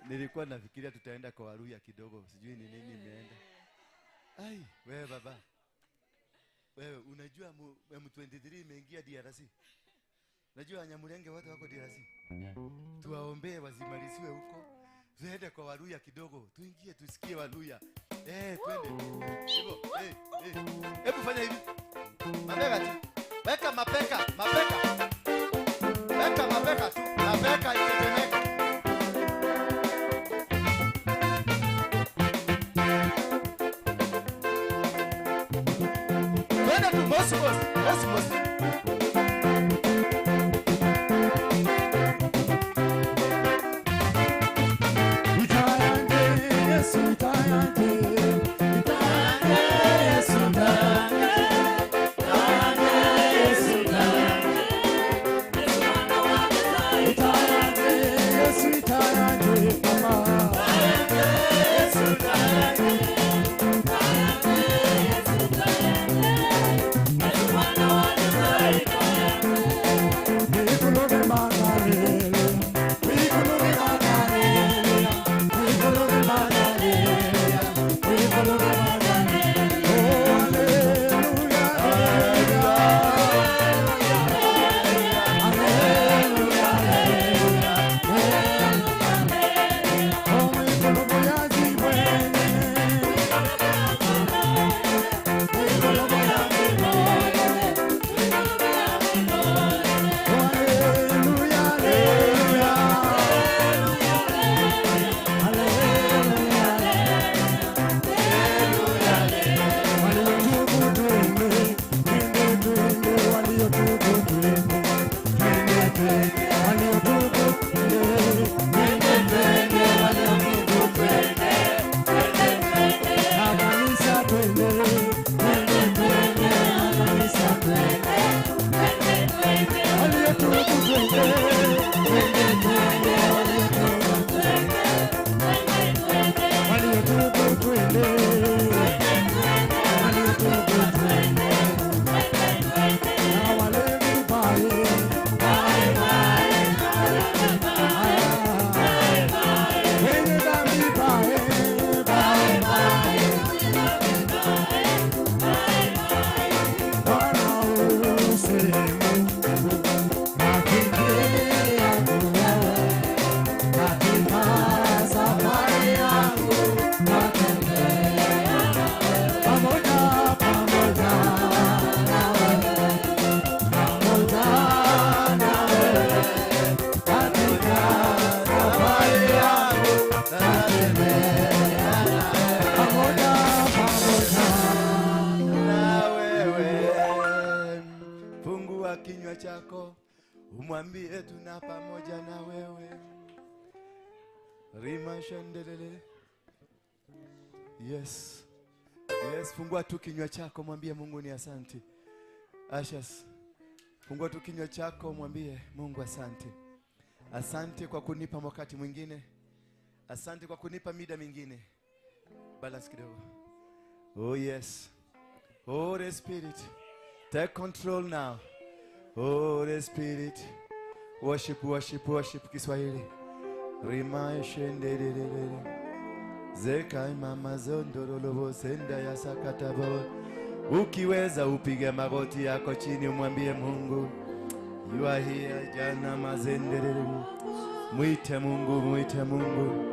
Nilikuwa nafikiria tutaenda kwa Waluya kidogo, sijui ni nini imeenda. Ai, wewe baba. Wewe unajua M23 imeingia DRC? Unajua Wanyamulenge wote wako DRC? Tuwaombee wazimaliziwe huko. Tuende kwa Waluya kidogo, tuingie tusikie Waluya. Twende. Hivyo, hebu fanya hivi. Mabega tu. Weka mapeka. Weka mapeka tu. Mapeka itetemeka. Twende tu mosi. kinywa chako, umwambie tuna pamoja na wewe. Rima shandelele. Yes. Yes, fungua tu kinywa chako, mwambie Mungu ni asante. Ashas, fungua tu kinywa chako, mwambie Mungu asante. Asante kwa kunipa wakati mwingine. Asante kwa kunipa mida mingine. Balance kidogo. Oh yes. Holy Spirit, take control now. Holy Spirit, worship, worship, worship. Kiswahili. Rima shandelele. Zekai mama zondorolobo senda ya sakatabo. Ukiweza upige magoti yako chini, umwambie Mungu you are here. Jana mazendelele. Mwite Mungu, mwite Mungu.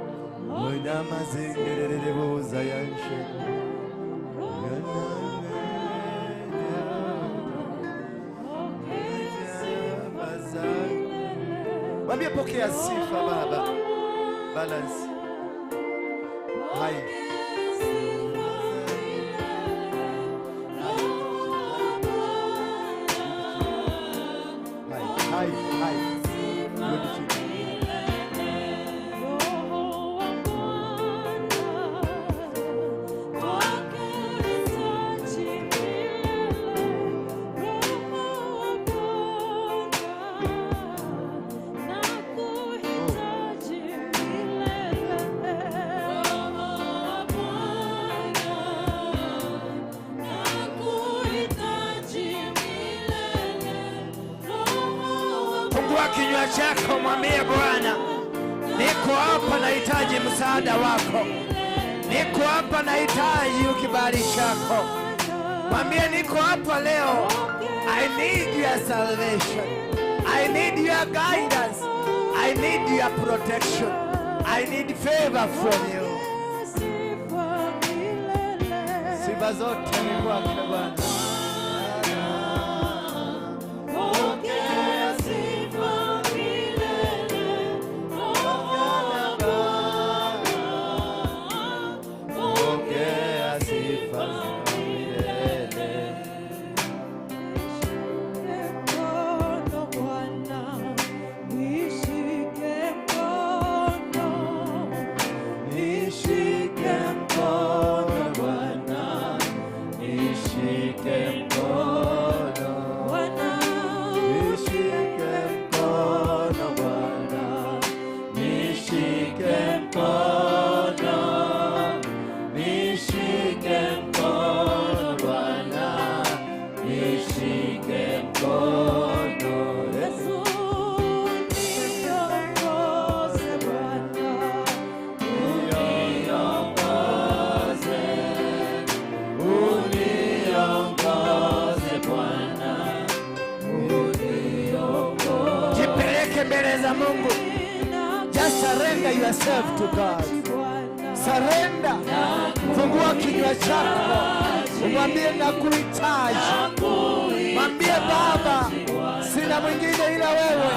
Mwina mazendelele boza yanshe. Mwambie pokea sifa Baba. Balance. Hai. Hai, hai. Kinywa chako, mwambie Bwana, niko hapa nahitaji msaada wako. Niko hapa nahitaji ukibali chako. Mwambie niko hapa leo. I need your salvation. I need your guidance. I need your protection. I need favor from you. Sifa zote ni kwako Bwana. Mungu. Just surrender yourself to God. Surrender. Fungua kinywa chako, umwambie nakuhitaji. Mwambie Baba, sina mwingine ila wewe.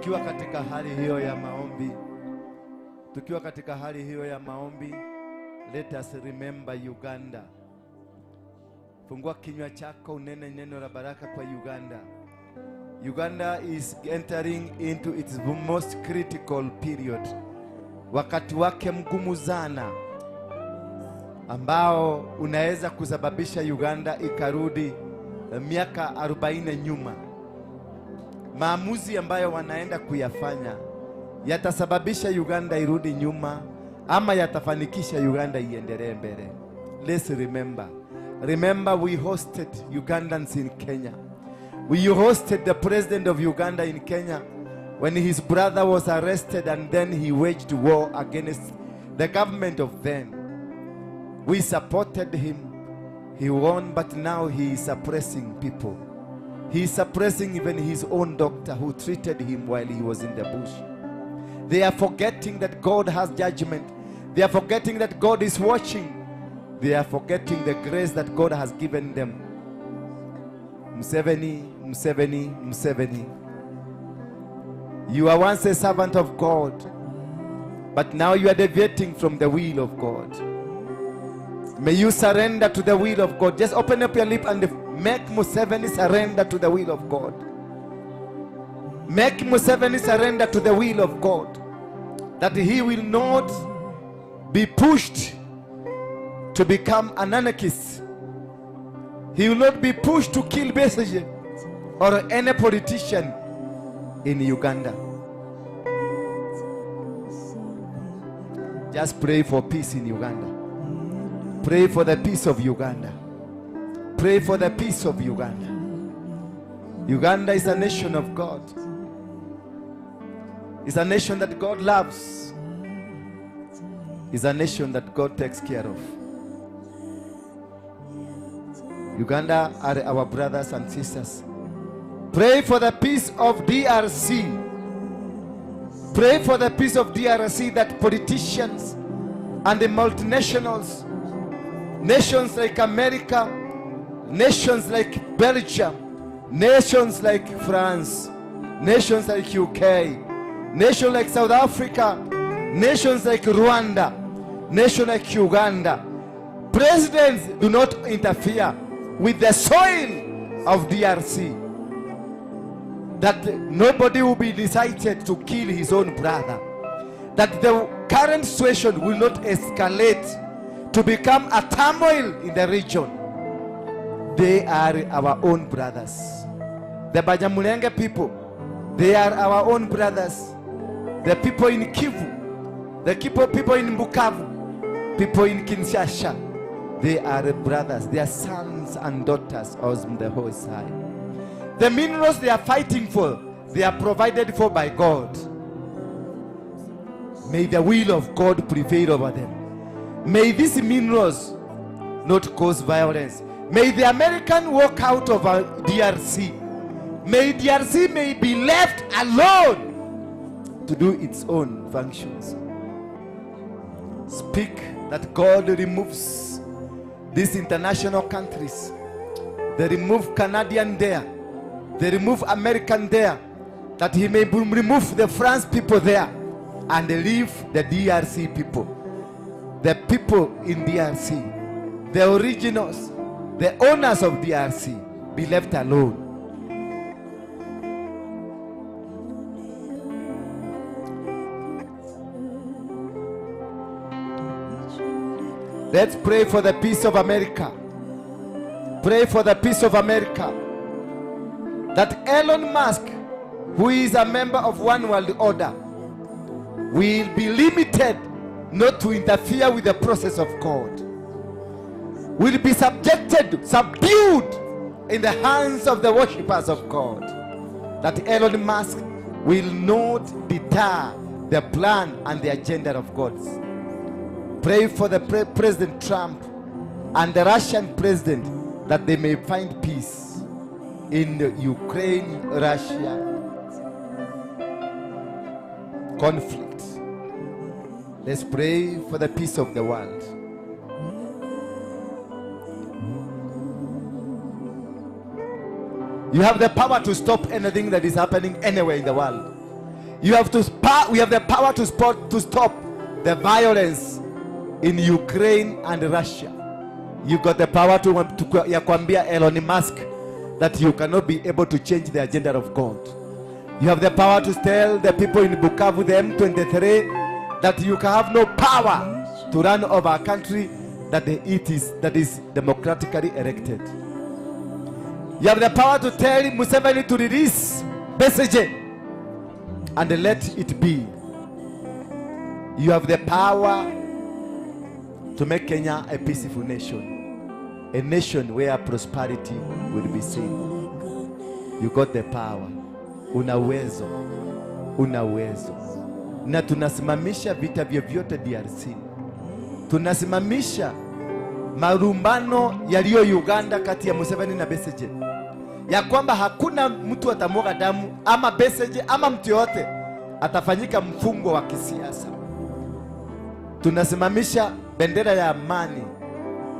tukiwa katika hali hiyo ya maombi, let us remember Uganda. Fungua kinywa chako unene neno la baraka kwa Uganda. Uganda is entering into its most critical period, wakati wake mgumu sana, ambao unaweza kusababisha Uganda ikarudi miaka 40 nyuma. Maamuzi ambayo wanaenda kuyafanya yatasababisha Uganda irudi nyuma ama yatafanikisha Uganda iendelee mbele. Let's remember we hosted Ugandans in Kenya. We hosted the president of Uganda in Kenya when his brother was arrested, and then he waged war against the government of then. We supported him. He won, but now he is suppressing people. He is suppressing even his own doctor who treated him while he was in the bush. They are forgetting that God has judgment. They are forgetting that God is watching. They are forgetting the grace that God has given them. Museveni. You are once a servant of God, but now you are deviating from the will of God. May you surrender to the will of God. Just open up your lip and make Museveni surrender to the will of God. Make Museveni surrender to the will of God, that he will not be pushed to become an anarchist. He will not be pushed to kill Besigye or any politician in Uganda. Just pray for peace in Uganda. Pray for the peace of Uganda. Pray for the peace of Uganda. Uganda is a nation of God. It's a nation that God loves. It's a nation that God takes care of. Uganda are our brothers and sisters. Pray for the peace of DRC. Pray for the peace of DRC, that politicians and the multinationals, nations like America, nations like Belgium, nations like France, nations like UK, nations like South Africa, nations like Rwanda, nations like Uganda, presidents do not interfere with the soil of DRC. That nobody will be incited to kill his own brother. That the current situation will not escalate to become a turmoil in the region. They are our own brothers. The Banyamulenge people, they are our own brothers. The people in Kivu, the people in Bukavu, people in Kinshasa, they are brothers. They are sons and daughters of the whole side. The minerals they are fighting for, they are provided for by God. May the will of God prevail over them. May these minerals not cause violence. May the American walk out of DRC. May DRC may be left alone to do its own functions. Speak that God removes these international countries. They remove Canadian there. They remove American there, that he may remove the France people there and leave the DRC people. The people in DRC, the originals, the owners of DRC, be left alone. Let's pray for the peace of America. Pray for the peace of America. That Elon Musk, who is a member of One World Order, will be limited not to interfere with the process of God. Will be subdued in the hands of the worshippers of God. That Elon Musk will not deter the plan and the agenda of God. Pray for the President Trump and the Russian president, that they may find peace in the Ukraine-Russia conflict. Let's pray for the peace of the world. You have the power to stop anything that is happening anywhere in the world. We have the power to stop the violence in Ukraine and Russia. You got the power ya kuambia Elon Musk that you cannot be able to change the agenda of God. You have the power to tell the people in Bukavu, the M23, that you can have no power to run over a country that is democratically elected. You have the power to tell Museveni to release Besigye and let it be. You have the power to make Kenya a peaceful nation, a nation where prosperity will be seen. You got the power. Una uwezo. Na tunasimamisha vita vyovyote DRC. Tunasimamisha marumbano yaliyo Uganda kati ya Museveni na Besigye, ya kwamba hakuna mtu atamwaga damu ama Besigye ama mtu yote atafanyika mfungo wa kisiasa. Tunasimamisha bendera ya amani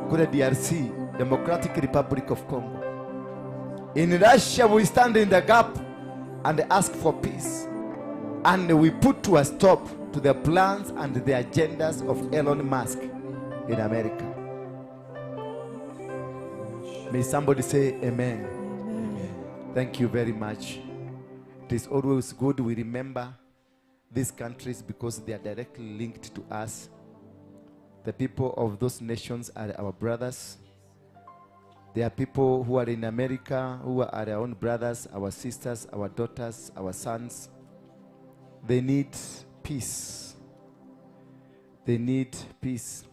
kule DRC, Democratic Republic of Congo. In Russia we stand in the gap and ask for peace, and we put to a stop to the plans and the agendas of Elon Musk in America. May somebody say amen. Amen. Thank you very much. It is always good we remember these countries because they are directly linked to us. The people of those nations are our brothers. There are people who are in America who are our own brothers, our sisters, our daughters, our sons. They need peace. They need peace.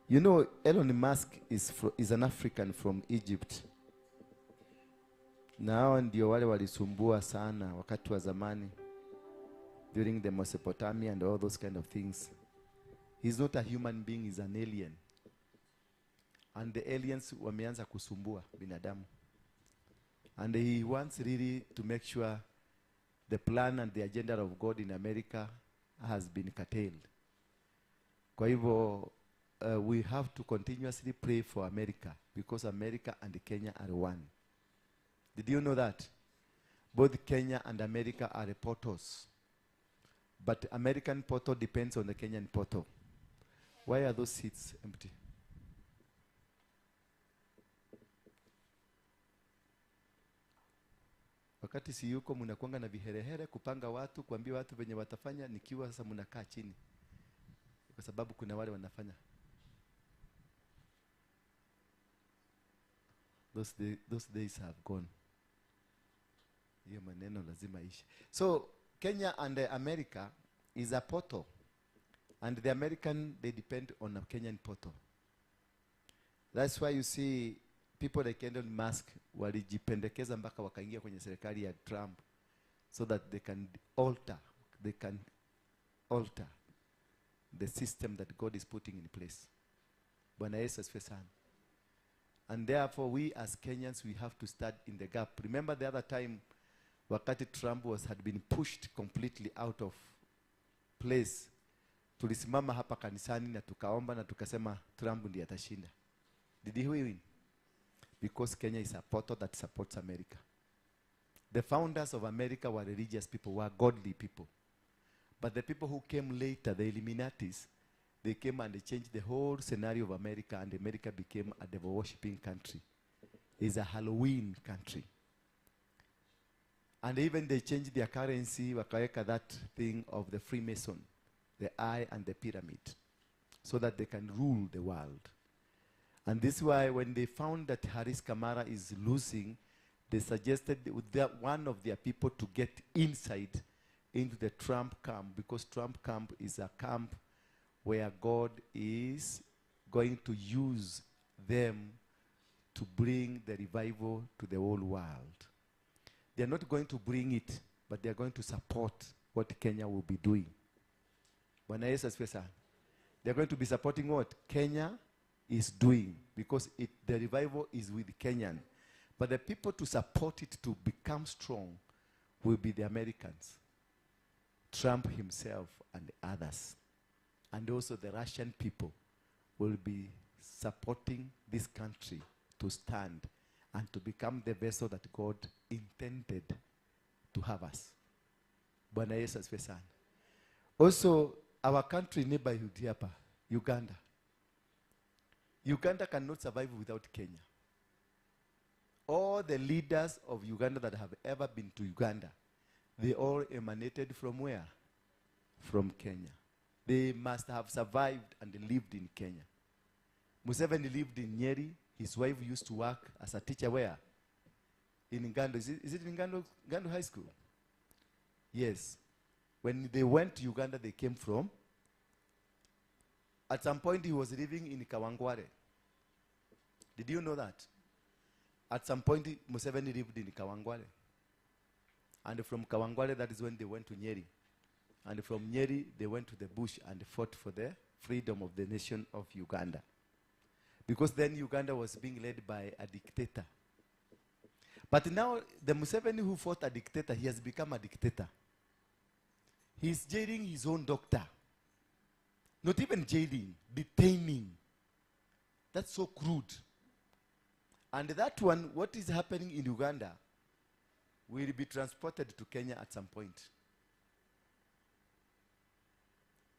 You know, Elon Musk is an African from Egypt. Na hao ndio wale walisumbua sana wakati wa zamani, during the Mesopotamia and all those kind of things. He's not a human being, he's an alien. And the aliens wameanza kusumbua binadamu. And he wants really to make sure the plan and the agenda of God in America has been curtailed. Kwa hivyo, we have to continuously pray for America because America and Kenya are one. Did you know that? Both Kenya and America are portals. But American portal depends on the Kenyan portal. Why are those seats empty? Wakati si yuko mnakuanga na viherehere kupanga watu, kuambia watu venye watafanya, nikiwa sasa mnakaa chini. Kwa sababu kuna wale wanafanya. Those days have gone. Hiyo maneno lazima ishi. So Kenya and America is a portal. And the American, they depend on a Kenyan portal. That's why you see people like Elon Musk walijipendekeza mpaka wakaingia kwenye serikali ya Trump so that they can alter the system that God is putting in place. Bwana Yesu asifiwe sana. And therefore we as Kenyans, we have to stand in the gap. Remember the other time wakati Trump had been pushed completely out of place, tulisimama hapa kanisani na tukaomba na tukasema Trump ndiye atashinda. Did he win? Because Kenya is a portal that supports America. The founders of America were religious people, were godly people. But the people who came later, the Illuminatis, they came and they changed the whole scenario of America, and America became a devil worshipping country. It's a Halloween country. And even they changed their currency, wakaweka that thing of the Freemason, the eye and the pyramid, so that they can rule the world. And this is why when they found that Harris Kamara is losing, they suggested one of their people to get inside into the Trump camp, because Trump camp is a camp where God is going to use them to bring the revival to the whole world. They are not going to bring it, but they are going to support what Kenya will be doing. Bwana Yesu asifiwe sana. They are going to be supporting what Kenya is doing, because the revival is with Kenyan. But the people to support it to become strong will be the Americans, Trump himself and others. And also the Russian people will be supporting this country to stand and to become the vessel that God intended to have us. Bwana Yesu asifiwe sana. Also, our country neighborhood hapa, Uganda. Uganda cannot survive without Kenya. All the leaders of Uganda that have ever been to Uganda, they all emanated from where? From Kenya. They must have survived and lived in Kenya. Museveni lived in Nyeri. His wife used to work as a teacher where? In Ngando. Is it in Ngando High School? Yes. When they went to Uganda, they came from. At some point, he was living in Kawangware. Did you know that? At some point, Museveni lived in Kawangware. And from Kawangware, that is when they went to Nyeri. And from Nyeri, they went to the bush and fought for the freedom of the nation of Uganda. Because then Uganda was being led by a dictator. But now, the Museveni who fought a dictator, he has become a dictator. He's jailing his own doctor. Not even jailing, detaining. That's so crude. And that one, what is happening in Uganda, will be transported to Kenya at some point.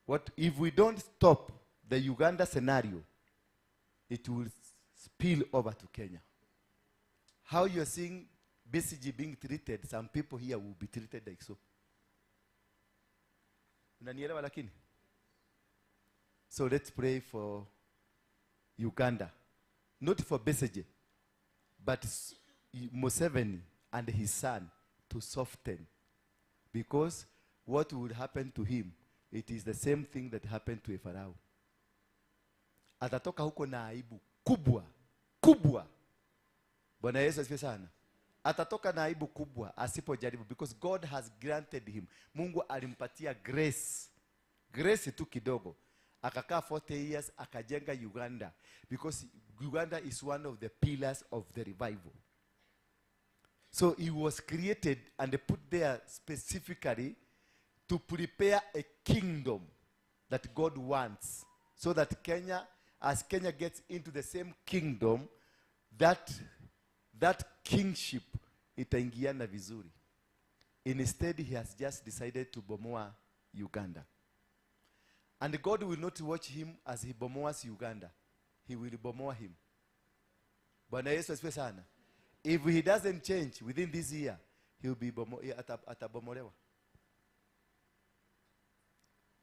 What if we don't stop the Uganda scenario, it will spill over to Kenya. How you're seeing BCG being treated, some people here will be treated like so. Unanielewa lakini? So let's pray for Uganda. Not for BCG, but Museveni and his son to soften. Because what would happen to him, it is the same thing that happened to Farao. Atatoka huko na aibu kubwa, kubwa. Bwana Yesu asifiwe sana. Atatoka na aibu kubwa asipojaribu, because God has granted him. Mungu alimpatia grace. Grace tu kidogo. Akakaa 40 years akajenga Uganda, because Uganda is one of the pillars of the revival. So he was created and put there specifically to prepare a kingdom that God wants, so that Kenya, as Kenya gets into the same kingdom, that kingship itaingiana vizuri. Instead, he has just decided to bomoa Uganda. And God will not watch him as he bomoas Uganda. He will bomoa him. Bwana Yesu asifiwe sana. If he doesn't change within this year, he will be atabomolewa.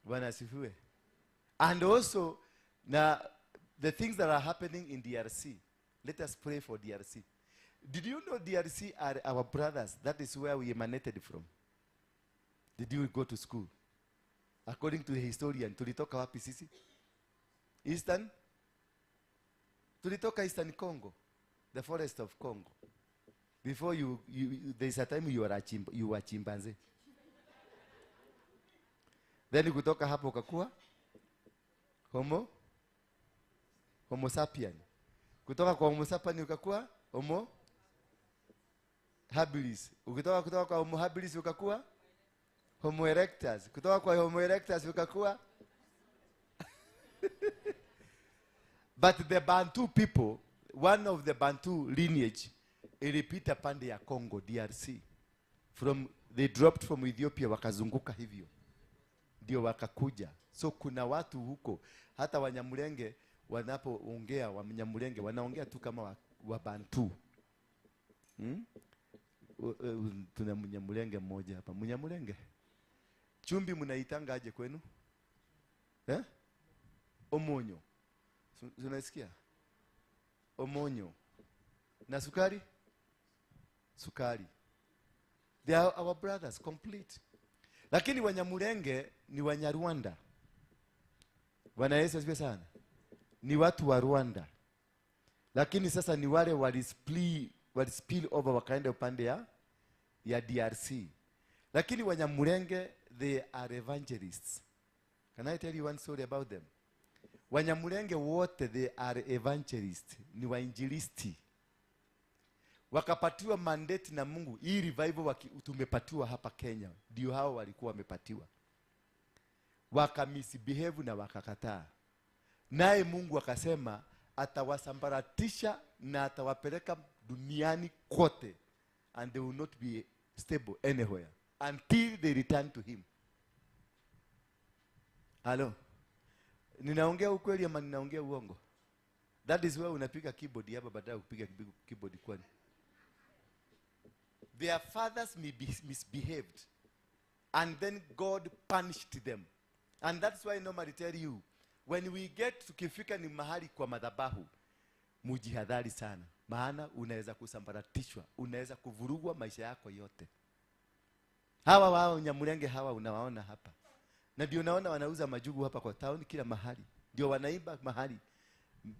Bwana asifiwe. And also, now the things that are happening in DRC, let us pray for DRC. Did you know DRC are our brothers? That is where we emanated from. Did you go to school? According to the historian, tulitoka wapi sisi? Eastern? Tulitoka Eastern Congo, the forest of Congo. Before there is a time you were chimpanzee. Then kutoka hapo ukakuwa Homo sapien. Kutoka kwa Homo sapien ukakuwa Homo habilis. Kutoka kwa Homo habilis ukakuwa Homo erectus. Kutoka kwa Homo erectus ukakuwa But the Bantu people, one of the Bantu lineage, ilipita pande ya Congo, DRC. They dropped from Ethiopia, wakazunguka hivyo. Ndio wakakuja. So kuna watu huko, hata Wanyamulenge wanapoongea, Wanyamulenge wanaongea tu kama Wabantu. Tuna Mnyamulenge mmoja hapa. Mnyamulenge. Chumbi mnaitanga aje kwenu? Omonyo. Unasikia? Omonyo. Na sukari? Sukari. They are our brothers, complete. Lakini Wanyamulenge ni Wanyarwanda. Bwana Yesu asifiwe sana. Ni watu wa Rwanda. Lakini sasa ni wale walispill over wakaenda upande ya DRC. Lakini Wanyamulenge, they are evangelists. Can I tell you one story about them? Wanyamulenge wote, they are evangelists. Ni wainjilisti. Wakapatiwa mandate na Mungu. Hii revival tumepatiwa hapa Kenya. Ndio hao walikuwa wamepatiwa. Wakamisbehave na wakakataa. Naye Mungu akasema atawasambaratisha na atawapeleka duniani kote. And they will not be stable anywhere. until they return to him. Hello? Ninaongea ukweli ama ninaongea uongo? That is why unapiga keyboard hapa baada ya kupiga keyboard kwani. Their fathers misbehaved, and then God punished them. And that's why I normally tell you, when we get tukifika ni mahali kwa madhabahu, mujihadhari sana. Maana unaweza kusambaratishwa, unaweza kuvurugwa maisha yako yote. Hawa wao Nyamurenge hawa unawaona hapa. Na ndio unaona wanauza majugu hapa kwa town kila mahali. Ndio wanaimba mahali.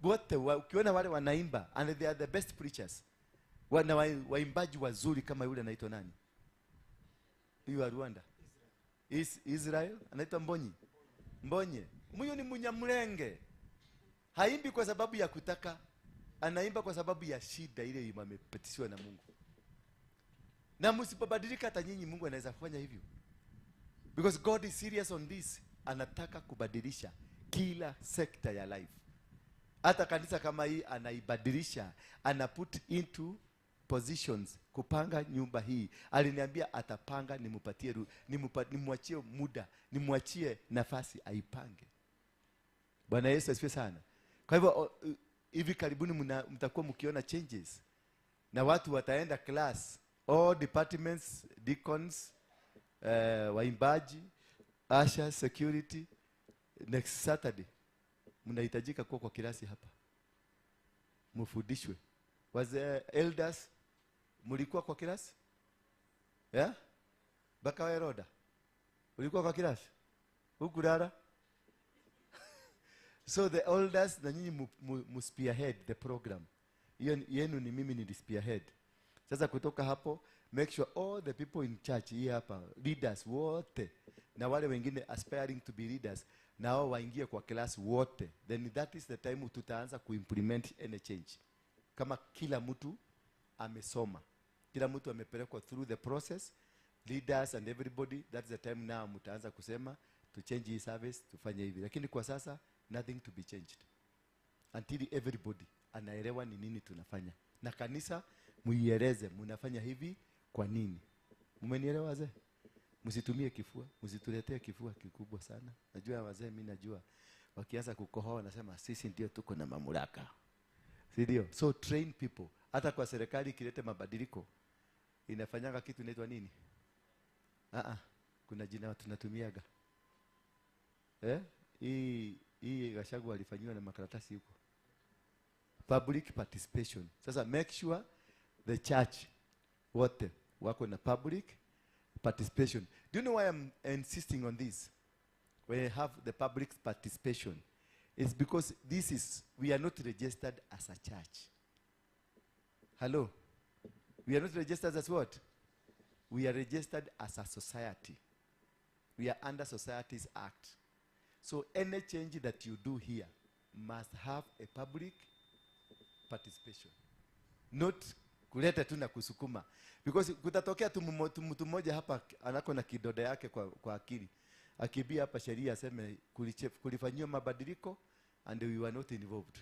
Wote ukiona wale wanaimba, and they are the best preachers. Wana waimbaji wazuri kama yule anaitwa nani? Huyu wa Rwanda. Israel anaitwa Mbonye. Huyo ni Munyamurenge. Haimbi kwa sababu ya kutaka, anaimba kwa sababu ya shida ile imepitishwa na Mungu. Na msipobadilika hata nyinyi Mungu anaweza kufanya hivyo. Because God is serious on this. Anataka kubadilisha kila sekta ya life. Hata kanisa kama hii anaibadilisha, anaput into positions kupanga nyumba hii. Aliniambia atapanga, nimupatie nimwachie muda, nimwachie nafasi aipange. Bwana Yesu asifiwe sana. Kwa hivyo hivi karibuni mtakuwa mkiona changes. Na watu wataenda class, all departments, deacons, waimbaji, usher, security. Next Saturday mnahitajika kuwa kwa kilasi hapa. Mfundishwe. Elders mlikuwa kwa kilasi? Yeah? Baka wa Heroda. Ulikuwa kwa kilasi? Hukulala? So the elders na nyinyi spearhead the program. Yenu ni mimi ni spearhead. Sasa kutoka hapo, make sure all the people in church hii hapa, leaders wote na wale wengine aspiring to be leaders, nao waingie kwa class wote. Then that is the time tutaanza kuimplement any change. Kama kila mtu amesoma, kila mtu amepelekwa through the process, leaders and everybody, that's the time now mtaanza kusema to change hii service, tufanye hivi. Lakini kwa sasa nothing to be changed until everybody anaelewa ni nini tunafanya. Na kanisa muieleze mnafanya hivi kwa nini. Mmenielewa wazee? Msitumie kifua, msituletee kifua kikubwa sana. Najua wazee, mimi najua wakianza kukohoa nasema sisi ndio tuko na mamlaka. Si ndio? So train people. Hata kwa serikali ikilete mabadiliko inafanyanga kitu inaitwa nini? Kuna jina tunatumiaga. Hii Gachagua alifanywa na makaratasi huko. Public participation. Sasa make sure the church wote wako na public participation. Do you know why I'm insisting on this? When I have the public participation, it's because we are not registered as a church. Hello? We are not registered as what? We are registered as a society. We are under Societies Act. So any change that you do here must have a public participation. Not kuleta tu na kusukuma. Because kutatokea tu mtu mmoja hapa anako na kidoda yake kwa akili. Akibia hapa sheria aseme kulifanywa mabadiliko and we were not involved.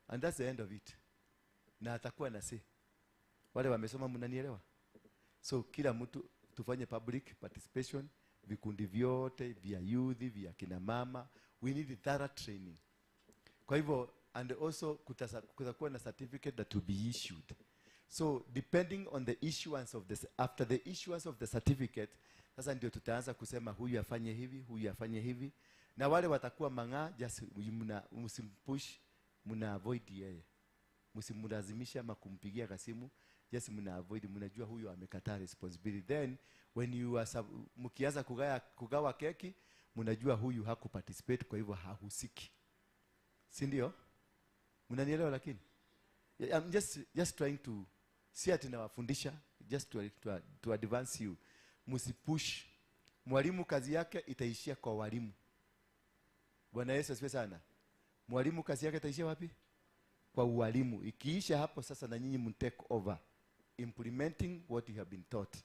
And that's the end of it. Na atakuwa na say. Wale wamesoma mnanielewa? So kila mtu tufanye public participation, vikundi vyote vya youth, vya kina mama, we need thorough training. Kwa hivyo, and also kutakuwa na certificate that will be issued. So depending on the issuance of this, after the issuance of the certificate, sasa ndio tutaanza kusema huyu afanye hivi, huyu afanye hivi. Na wale watakuwa mang'aa, just msimpush, muna avoid yeye. Msimlazimisha ama kumpigia kasimu, just muna avoid, mnajua huyu amekataa responsibility. Then when you are mkianza kugawa keki, mnajua huyu hakuparticipate, kwa hivyo hahusiki. Si ndio? Mnanielewa? Lakini I'm just trying to see ati nawafundisha just to advance you. Msipush. Mwalimu kazi yake itaishia kwa walimu. Bwana Yesu asifiwe sana. Mwalimu kazi yake itaishia wapi? Kwa walimu. Ikiisha hapo sasa na nyinyi mtake over implementing what you have been taught.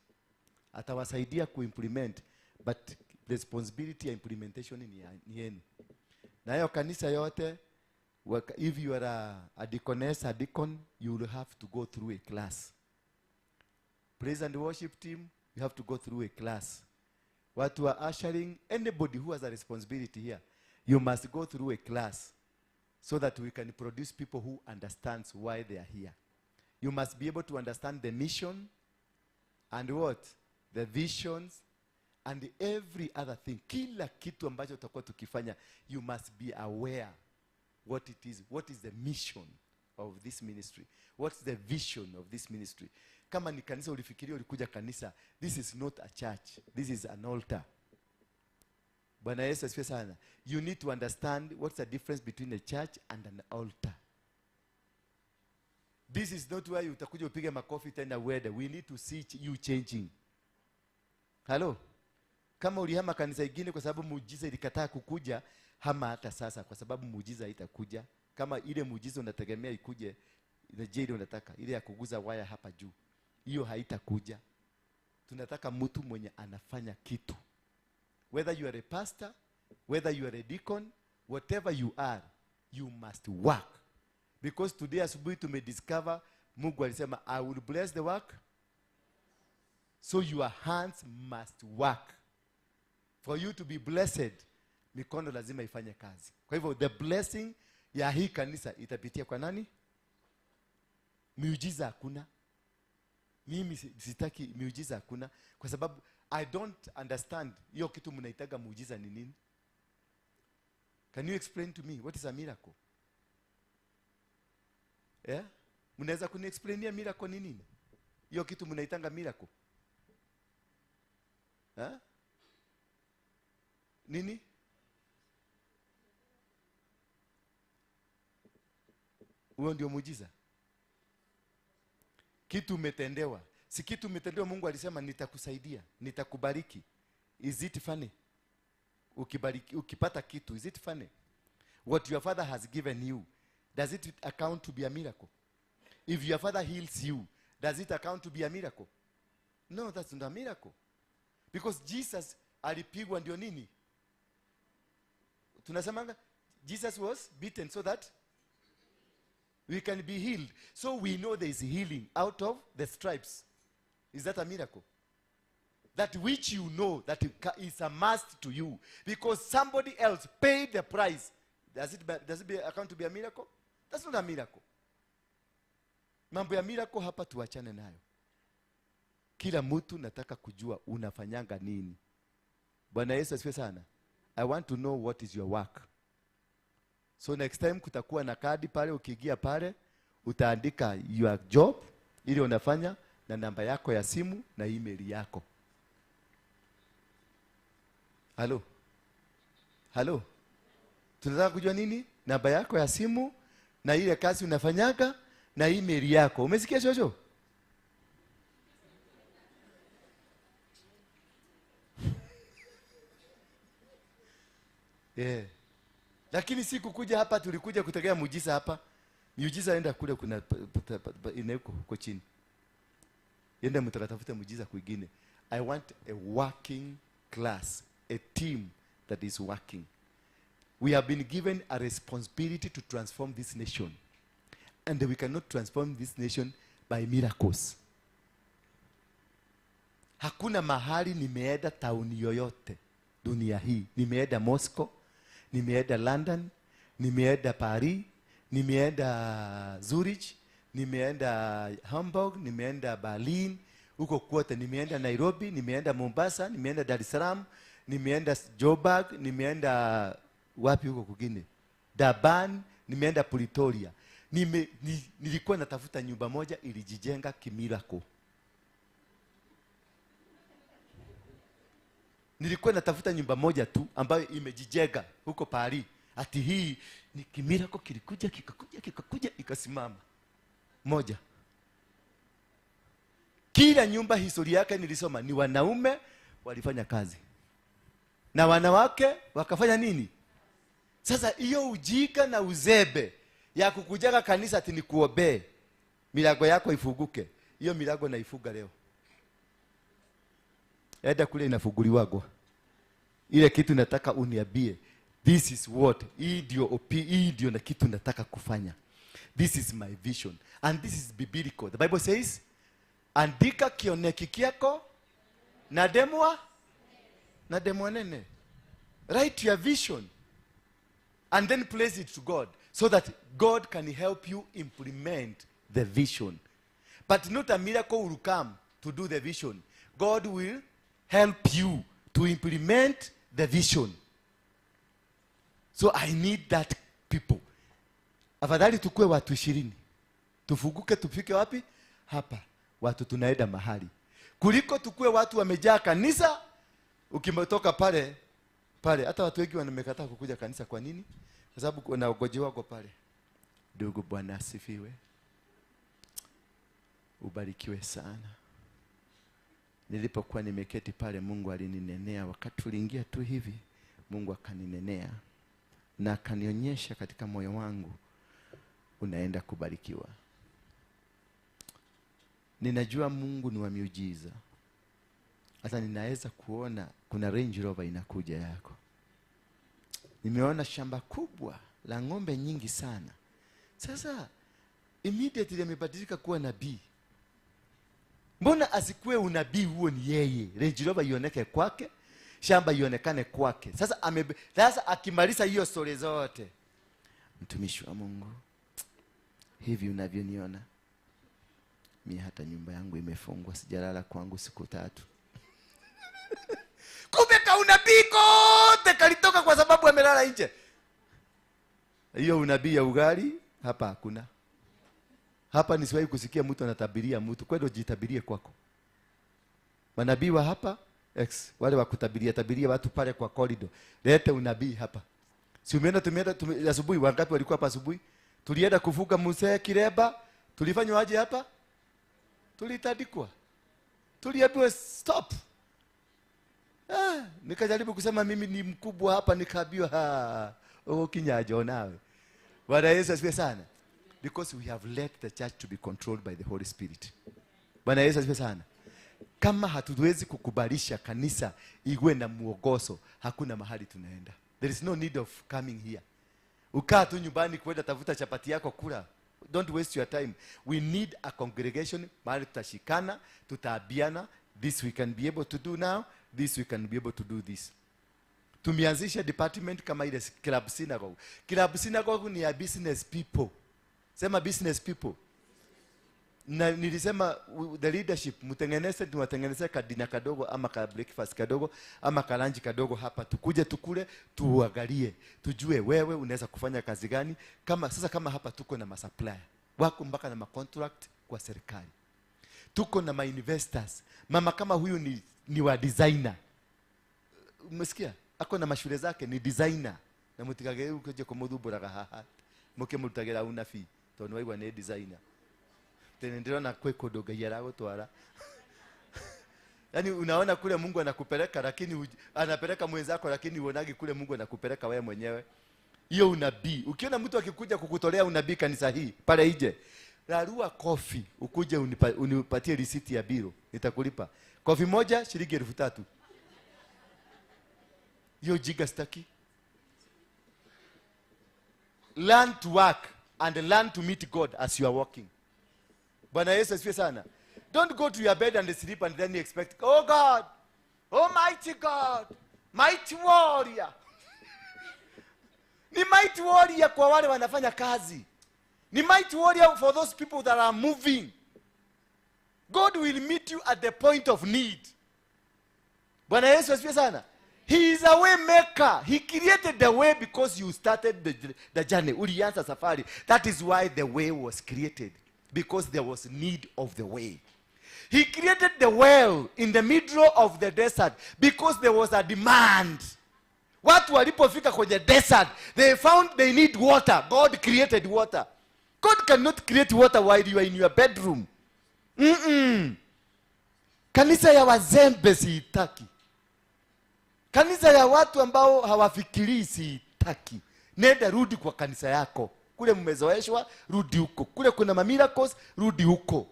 Atawasaidia kuimplement, but responsibility ya implementation ni yenu. Na hiyo kanisa yote, if you are a deaconess, a deacon, you will have to go through a class. Praise and worship team, You have to go through a class. Watu wa ushering, anybody who has a responsibility here, you must go through a class so that we can produce people who understands why they are here. You must be able to understand the mission and what? The visions and every other thing. Kila kitu ambacho tutakuwa tukifanya, you must be aware what it is. What is the mission of this ministry? What's the vision of this ministry? Kama ni kanisa ulifikiria ulikuja kanisa, this is not a church. This is an altar. Bwana Yesu asifiwe sana. You need to understand what's the difference between a church and an altar. This is not where utakuja upige makofi tena uende. We need to see you changing. Hello? Kama ulihama kanisa ingine kwa sababu muujiza ilikataa kukuja, hama hata sasa kwa sababu muujiza haitakuja. Kama ile muujiza unategemea ikuje, ile unataka, ile ya kuguza waya hapa juu, hiyo haitakuja. Tunataka mtu mwenye anafanya kitu. Whether you are a pastor, whether you are a deacon, whatever you are, you must work. Because today asubuhi tumediscover Mungu alisema I will bless the work. So your hands must work. For you to be blessed, mikono lazima ifanye kazi. Kwa hivyo the blessing ya hii kanisa itapitia kwa nani? Miujiza hakuna. Mimi sitaki miujiza hakuna kwa sababu I don't understand hiyo kitu mnaitaga muujiza ni nini? Can you explain to me what is a miracle? Yeah? Mnaweza kuni-explainia miracle ni nini? Hiyo kitu mnaitanga miracle. Nini? Huo ndio muujiza. Kitu umetendewa. Si kitu umetendewa Mungu alisema nitakusaidia, nitakubariki. Is it funny? Ukipata kitu, is it funny? What your father has given you, does it account to be a miracle? If your father heals you, does it account to be a miracle? No, that's not a miracle. Because Jesus alipigwa ndio nini? Tunasemanga Jesus was beaten so that we can be healed. So we know there is healing out of the stripes. Is that a miracle? That which you know that is a must to you because somebody else paid the price. Does it account to be a miracle? That's not a miracle. Mambo ya miracle hapa tuachane nayo. Kila mtu nataka kujua unafanyanga nini. Bwana Yesu asifiwe sana. I want to know what is your work. So next time kutakuwa na kadi pale, ukiingia pale utaandika your job ili unafanya na namba yako ya simu na email yako. Halo? Halo? Tunataka kujua nini? Namba yako ya simu na ile kazi unafanyaga na email yako. Umesikia chocho? Yeah. Lakini si kukuja hapa tulikuja kutegea muujiza hapa. Muujiza enda kule kuna ineko huko chini. Yenda mtakatafuta muujiza kwingine. I want a working class, a team that is working. We have been given a responsibility to transform this nation. And we cannot transform this nation by miracles. Hakuna mahali nimeenda tauni yoyote dunia hii. Nimeenda Moscow, nimeenda London, nimeenda Paris, nimeenda Zurich, nimeenda Hamburg, nimeenda Berlin, huko kwote, nimeenda Nairobi, nimeenda Mombasa, nimeenda Dar es Salaam, nimeenda Joburg, nimeenda wapi huko kugine? Durban, nimeenda Pretoria. Nilikuwa natafuta nyumba moja ilijijenga kimirako. Nilikuwa natafuta nyumba moja tu ambayo imejijenga huko Paris. Ati hii ni kimirako kilikuja kikakuja ikasimama. Moja. Kila nyumba historia yake nilisoma ni wanaume walifanya kazi. Na wanawake wakafanya nini? Sasa hiyo ujika na uzebe ya kukujaga kanisa ati nikuobe, milango yako ifunguke. Hiyo milango naifunga leo. Eda kule inafunguliwagwa. Ile kitu nataka uniambie. This is what. Hii ndio na kitu nataka kufanya. This is my vision. And this is biblical. The Bible says, andika kioneki kiako na demwa nene. Write your vision and then place it to God so that God can help you implement the vision. But not a miracle will come to do the vision. God will help you to implement the vision. So I need that people. Afadhali tukue watu 20. Tufuguke tufike wapi? Hapa. Watu tunaenda mahali. Kuliko tukue watu wamejaa kanisa, ukimetoka pale hata watu wengi wamekataa kukuja kanisa. Kwa nini? Kwa sababu kuna ugoji wako pale. Ndugu, Bwana asifiwe. Ubarikiwe sana. Nilipokuwa nimeketi pale, Mungu alininenea. Wakati tuliingia tu hivi, Mungu akaninenea na akanionyesha katika moyo wangu, unaenda kubarikiwa. Ninajua Mungu ni wa miujiza. Hata ninaweza kuona kuna Range Rover inakuja yako. Nimeona shamba kubwa la ng'ombe nyingi sana. Sasa immediately amebadilika kuwa nabii. Mbona asikue unabii huo ni yeye? Range Rover ioneke kwake, shamba ionekane kwake. Sasa akimaliza hiyo story zote, mtumishi wa Mungu, hivi unavyoniona, mimi hata nyumba yangu imefungwa, sijalala kwangu siku 3. Kumbe unabii kote kalitoka kwa sababu amelala nje. Hiyo unabii ya ugali hapa hakuna. Hapa nisiwahi kusikia mtu anatabiria mtu. Kwenda jitabirie kwako. Manabii wa hapa wale wa kutabiria watu pale kwa corridor. Lete unabii hapa. Si umeenda tumeenda asubuhi, wangapi walikuwa hapa asubuhi? Tulienda kuvuka Musa Kireba. Tulifanywa aje hapa? Tulitandikwa. Tuliambiwa stop. Nikajaribu kusema mimi ni mkubwa hapa, nikaambiwa kinyajo nawe. Bwana Yesu asifiwe sana. Because we have let the church to be controlled by the Holy Spirit. Bwana Yesu asifiwe sana. Kama hatuwezi kukubalisha kanisa iwe na muongozo, hakuna mahali tunaenda. There is no need of coming here. Ukaa tu nyumbani kwenda tafuta chapati yako kula. Don't waste your time. We need a congregation, mahali tutashikana, tutaabiana. This we can be able to do now. This we can be able to do this. Tumeanzisha department kama ile Club Synagogue. Club Synagogue ni ya business people. Sema business people. Na nilisema the leadership mtengeneze kadina kadogo ama ka breakfast kadogo ama ka lunch kadogo hapa, tukuje tukule, tuangalie, tujue wewe unaweza kufanya kazi gani. Kama hapa tuko na supplier wako mpaka na contract kwa serikali. Tuko na investors. Mama kama huyu ni wa designer. Umesikia? Ako na mashule zake, ni designer. Na mutikage ukoje kumudhubura haha. Muke mutagera una fee. Tono waiwa ni designer. Tenendera na kweko doga yarago twara. Yaani unaona kule Mungu anakupeleka, lakini anapeleka mwenzako, lakini uonagi kule Mungu anakupeleka wewe mwenyewe. Hiyo unabii. Ukiona mtu akikuja kukutolea unabii kanisa hii, pale nje, rarua coffee, ukuje unipatie receipt ya biro, nitakulipa. Coffee moja shilingi 3,000. Hiyo jiga staki. Learn to work and learn to meet God as you are walking. Bwana Yesu asifiwe sana. Don't go to your bed and sleep and then you expect, oh God, almighty God, mighty warrior. Ni mighty warrior kwa wale wanafanya kazi. Ni mighty warrior for those people that are moving. God will meet you at the point of need. Bwana Yesu asifiwe sana. He is a way maker. He created the way because you started the journey. Ulianza safari. That is why the way was created. Because there was need of the way. He created the well in the middle of the desert because there was a demand. Watu walipofika kwenye desert, they found they need water. God created water. God cannot create water while you are in your bedroom. Kanisa ya wazembe siitaki. Kanisa ya watu ambao hawafikirii siitaki. Nenda rudi kwa kanisa yako. Kule mmezoeshwa, rudi huko. Kule kuna miracles, rudi huko.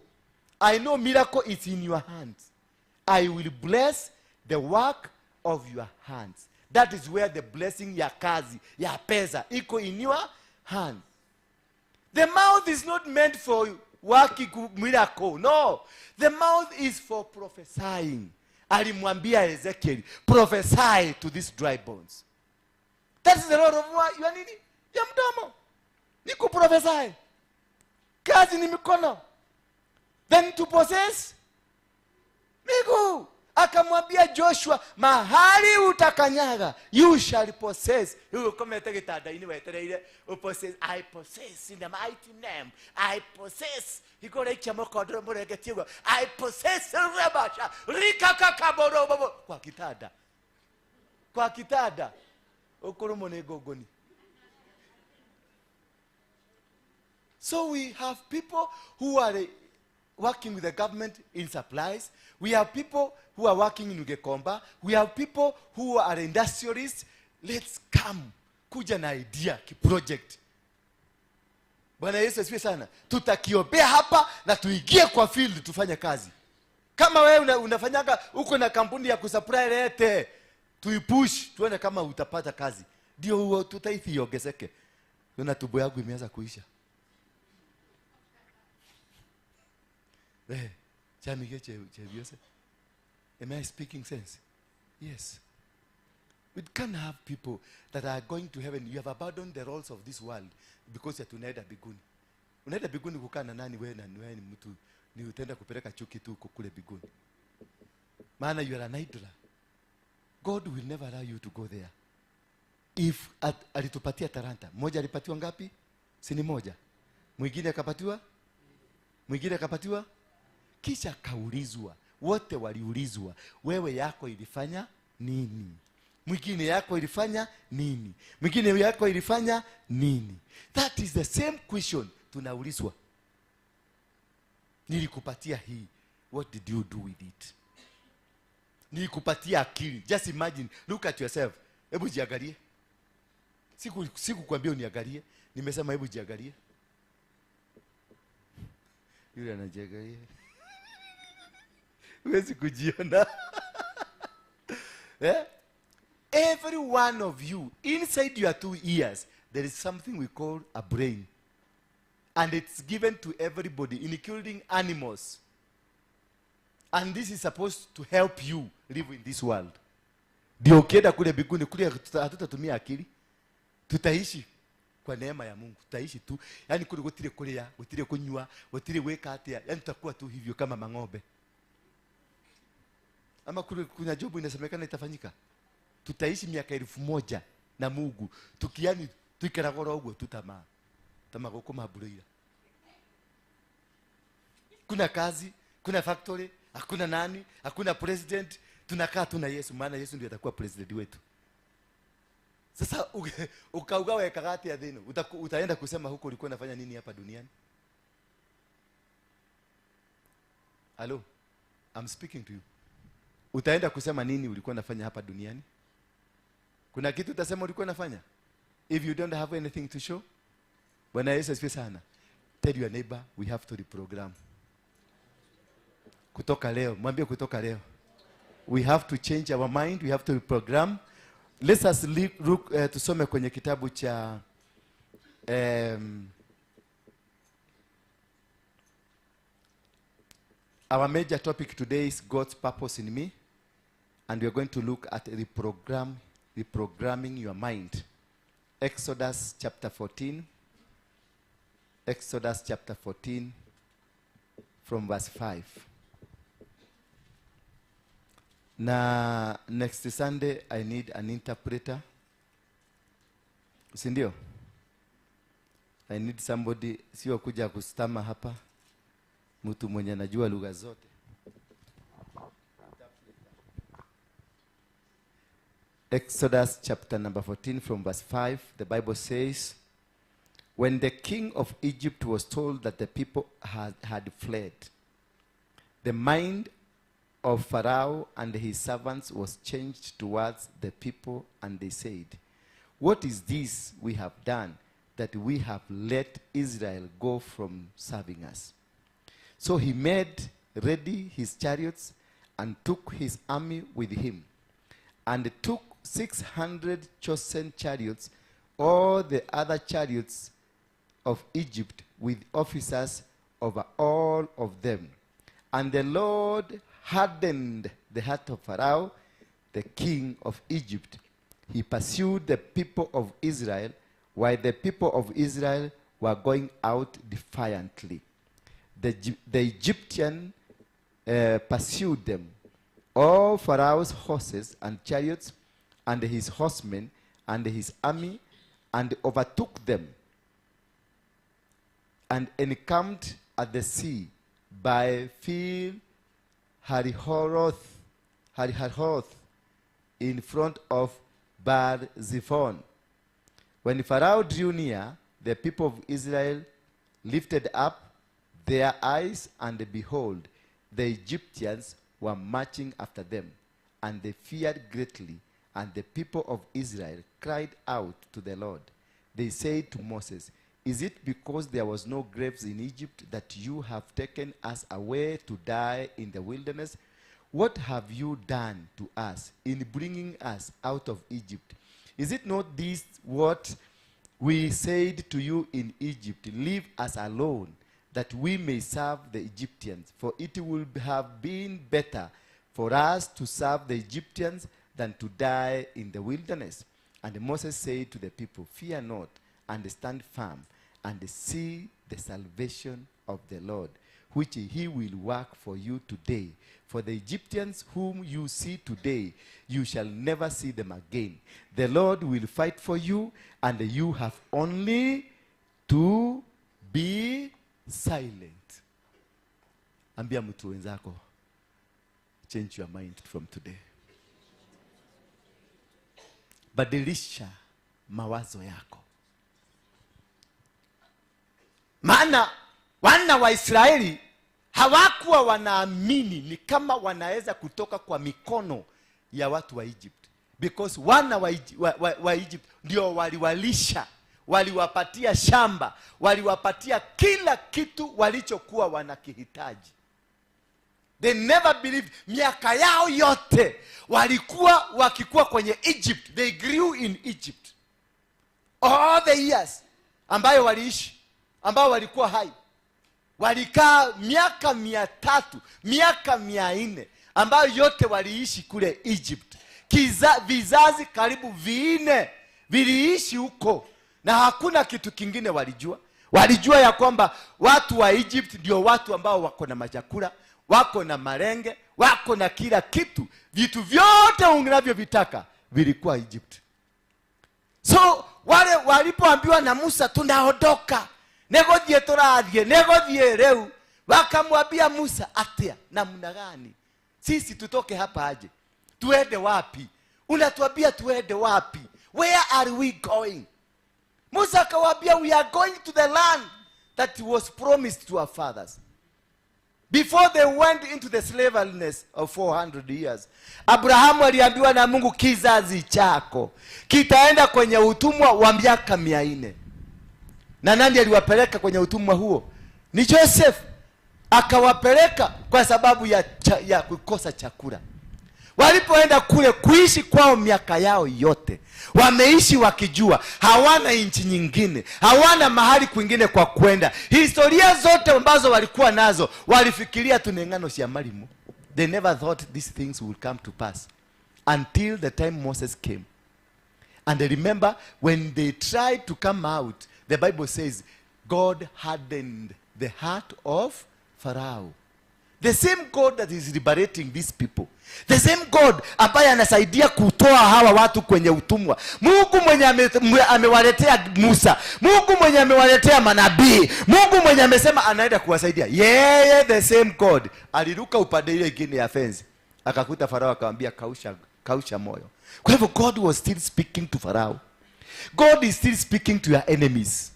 I know miracle is in your hands. I will bless the work of your hands. That is where the blessing ya kazi, ya pesa, iko in your hands. The mouth is not meant for working miracle. No. The mouth is for prophesying alimwambia Ezekiel, prophesy to these dry bones. That is the Lord of your nini? Ya mdomo. Ni kuprophesy. Kazi ni mikono. Then to possess miguu. Akamwambia Joshua, mahali utakanyaga, you shall possess. You come and take it out. Possess. I possess in the mighty name. I possess. I possess. Kwa kitada. So we have people who are working with the government in supplies. We have people who are working in Ugekomba. We have people who are industrialists. Let's come. Kuja na idea, ki project. Bwana Yesu asifiwe sana. Tutakiombea hapa na tuingie kwa field tufanye kazi. Kama wewe unafanyaga uko na kampuni ya kusupply lete, tuipush tuone kama utapata kazi. Ndio huo tutaithi iongezeke. Una tubo yangu imeanza kuisha. Am I speaking sense? Yes. We can't have people that are going to heaven. You have abandoned the roles of this world because you tunaenda biguni. Unaenda biguni kukaa na nani wewe na wewe ni mtu ni utaenda kupeleka chuki tu kule biguni. Maana you are an idler. God will never allow you to go there. If alitupatia talanta, mmoja alipatiwa ngapi? Si ni moja. Mwingine akapatiwa? Mwingine akapatiwa? Kisha kaulizwa, wote waliulizwa, wewe yako ilifanya nini? Mwingine yako ilifanya nini? Mwingine yako ilifanya nini? That is the same question tunaulizwa. Nilikupatia hii, what did you do with it? Nilikupatia akili. Just imagine, look at yourself. Hebu jiangalie. Siku kuambia uniangalie, nimesema hebu jiangalie. Yule anajiangalia. Huwezi kujiona. Every one of you, inside your 2 ears, there is something we call a brain. And it's given to everybody, including animals. And this is supposed to help you live in this world. Ndio ukienda kule biguni, kule hatutatumia akili. Tutaishi kwa neema ya Mungu. Tutaishi tu. Yaani kule gutire kulea, gutire kunywa, gutire weka atia. Yaani tutakuwa tu hivyo kama mang'ombe. Ama kule kuna jobu inasemekana itafanyika. Tutaishi miaka 1000 na Mungu. Tukiani tuikaragora ugo tutama. Tamagoko maburuira. Kuna kazi, kuna factory, hakuna nani, hakuna president, tunakaa tu na Yesu, maana Yesu ndiye atakuwa president wetu. Sasa ukaugawa ekagati ya dhino, utaenda kusema huko ulikuwa unafanya nini hapa duniani? Hello, I'm speaking to you. Utaenda kusema nini ulikuwa unafanya hapa duniani? Kuna kitu utasema ulikuwa unafanya? If you don't have anything to show, Bwana Yesu asifiwe sana. Tell your neighbor, we have to reprogram. Kutoka leo, mwambie kutoka leo. We have to change our mind, we have to reprogram. Let us look tusome kwenye kitabu cha our major topic today is God's purpose in me, and we are going to look at reprogramming your mind. Exodus chapter 14. Exodus chapter 14 from verse 5. Na next Sunday I need an interpreter. Sindio? I need somebody, sio kuja kustama hapa, mtu mwenye anajua lugha zote. Exodus chapter number 14 from verse 5, the Bible says, when the king of Egypt was told that the people had fled, the mind of Pharaoh and his servants was changed towards the people, and they said, what is this we have done, that we have let Israel go from serving us? So he made ready his chariots and took his army with him, and took 600 chosen chariots, all the other chariots of Egypt, with officers over all of them. And the Lord hardened the heart of Pharaoh, the king of Egypt. He pursued the people of Israel, while the people of Israel were going out defiantly. The Egyptian pursued them, all Pharaoh's horses and chariots, and his horsemen, and his army, and overtook them, and encamped at the sea by Phil Harihoroth in front of Baal-Zephon. When Pharaoh drew near, the people of Israel lifted up their eyes, and behold, the Egyptians were marching after them, and they feared greatly. And the people of Israel cried out to the Lord. They said to Moses, "Is it because there was no graves in Egypt that you have taken us away to die in the wilderness? What have you done to us in bringing us out of Egypt? Is it not this what we said to you in Egypt? Leave us alone, that we may serve the Egyptians. For it would have been better for us to serve the Egyptians than to die in the wilderness." And Moses said to the people, "Fear not, and stand firm, and see the salvation of the Lord, which he will work for you today. For the Egyptians whom you see today, you shall never see them again. The Lord will fight for you, and you have only to be silent." Ambia mtu wenzako, change your mind from today. Badilisha mawazo yako. Maana wana wa Israeli hawakuwa wanaamini ni kama wanaweza kutoka kwa mikono ya watu wa Egypt. Because wana wa Egypt ndio waliwalisha, waliwapatia shamba, waliwapatia kila kitu walichokuwa wanakihitaji. They never believed. Miaka yao yote walikuwa wakikuwa kwenye Egypt. They grew in Egypt. All the years ambayo waliishi, ambao walikuwa hai, walikaa miaka 300, miaka 400 ambayo yote waliishi kule Egypt. Vizazi karibu 4 viliishi huko, na hakuna kitu kingine walijua. Walijua ya kwamba watu wa Egypt ndio watu ambao wako na machakula, wako na marenge, wako na kila kitu. Vitu vyote unavyovitaka vilikuwa Egypt. So wale walipoambiwa na Musa, "Tunaondoka, negodhie turathie, negodhie leo," wakamwambia Musa, "Atia namna gani? Sisi tutoke hapa aje? Tuende wapi? Unatuambia tuende wapi? Where are we going?" Musa akawaambia, "We are going to the land that was promised to our fathers." Before they went into the slaveliness of 400 years, Abrahamu aliambiwa na Mungu, "Kizazi chako kitaenda kwenye utumwa wa miaka 400. Na nani aliwapeleka kwenye utumwa huo? Ni Joseph. Akawapeleka kwa sababu ya kukosa chakula. Walipoenda kule kuishi kwao miaka yao yote, wameishi wakijua hawana nchi nyingine, hawana mahali kwingine kwa kwenda. Historia zote ambazo walikuwa nazo, walifikiria tunengano cia marimo. They never thought these things will come to pass until the time Moses came. And remember, when they tried to come out, the Bible says God hardened the heart of Pharaoh. The same God that is liberating these people, the same God ambaye anasaidia kutoa hawa watu kwenye utumwa, Mungu mwenye amewaletea Musa, Mungu mwenye amewaletea manabii, Mungu mwenye amesema anaenda kuwasaidia, yeye the same God aliruka upande ile ingine ya fence, akakuta Farao, akamwambia, kausha moyo. Kwa hivyo God was still speaking to Pharaoh. God is still speaking to your enemies.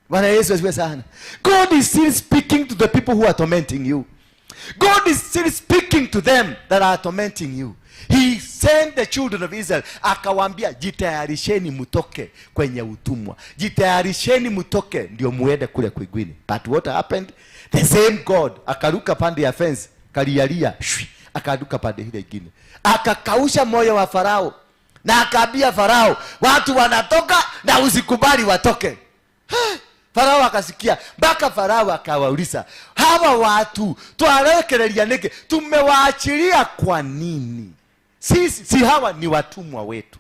Bwana Yesu asifiwe sana. God is still speaking to the people who are tormenting you. God is still speaking to them that are tormenting you. He sent the children of Israel, akawaambia, jitayarisheni mutoke kwenye utumwa, jitayarisheni mutoke ndio muende kule kwingine. But what happened? The same God akaruka pande ya fence, kalialia, akaruka pande ile nyingine, akakausha moyo wa Farao, na akaambia Farao, watu wanatoka na usikubali watoke. Farao akasikia, mpaka Farao akawauliza, hawa watu twarekereria niki? Tumewaachilia kwa nini? Si hawa ni watumwa wetu.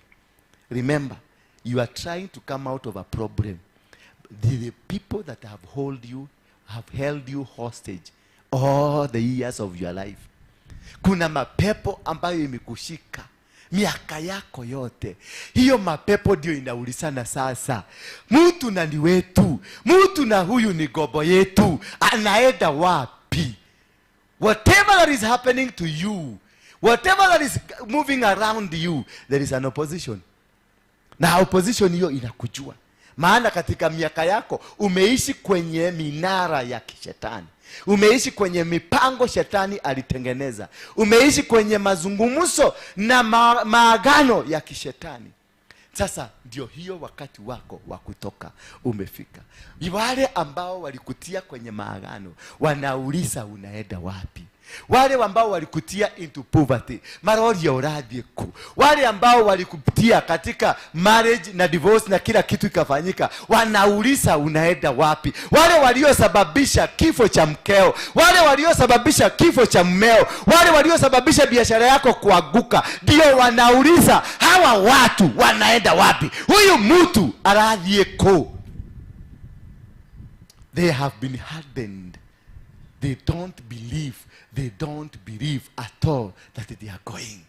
Remember, you are trying to come out of a problem. The people that have held you hostage all the years of your life. Kuna mapepo ambayo imekushika miaka yako yote. Hiyo mapepo ndio inaulizana sasa, mtu na ni wetu, mtu na huyu ni gobo yetu, anaenda wapi? Whatever that is happening to you, whatever that is moving around you, there is an opposition. Na opposition hiyo inakujua. Maana katika miaka yako umeishi kwenye minara ya kishetani. Umeishi kwenye mipango shetani alitengeneza. Umeishi kwenye mazungumzo na maagano ya kishetani. Sasa ndio hiyo wakati wako wa kutoka umefika. Wale ambao walikutia kwenye maagano wanauliza unaenda wapi? Wale ambao walikutia into poverty, marori ya uradhi ku. Wale ambao walikutia katika marriage na divorce na kila kitu ikafanyika, wanauliza unaenda wapi? Wale waliosababisha kifo cha mkeo, wale waliosababisha kifo cha mmeo, wale waliosababisha biashara yako kuanguka, ndio wanauliza hawa watu wanaenda wapi? Huyu mtu aradhi ku. They have been hardened. They don't believe at all that they are going,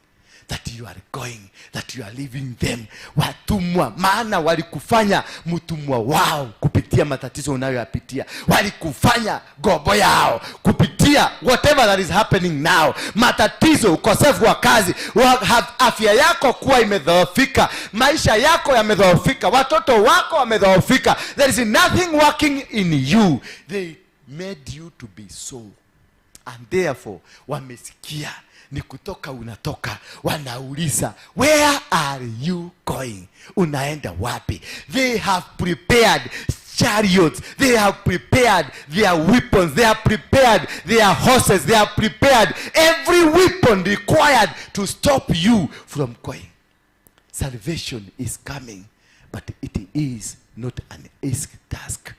that you are going, that you are leaving them. Watumwa, maana walikufanya mtumwa wao kupitia matatizo unayoyapitia. Walikufanya gobo yao kupitia whatever that is happening now. Matatizo, ukosefu wa kazi, afya yako kuwa imedhoofika, maisha yako yamedhoofika, watoto wako wamedhoofika. There is nothing working in you. They made you to be so. And therefore, wamesikia ni kutoka unatoka, wanauliza where are you going? Unaenda wapi? They have prepared chariots, they have prepared their weapons, they have prepared their horses, they have prepared every weapon required to stop you from going. Salvation is coming, but it is not an easy task.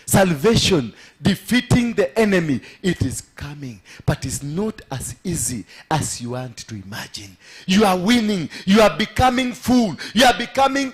Salvation, defeating the enemy, it is coming, but it's not as easy as you want to imagine. You are winning, you are becoming full, you are becoming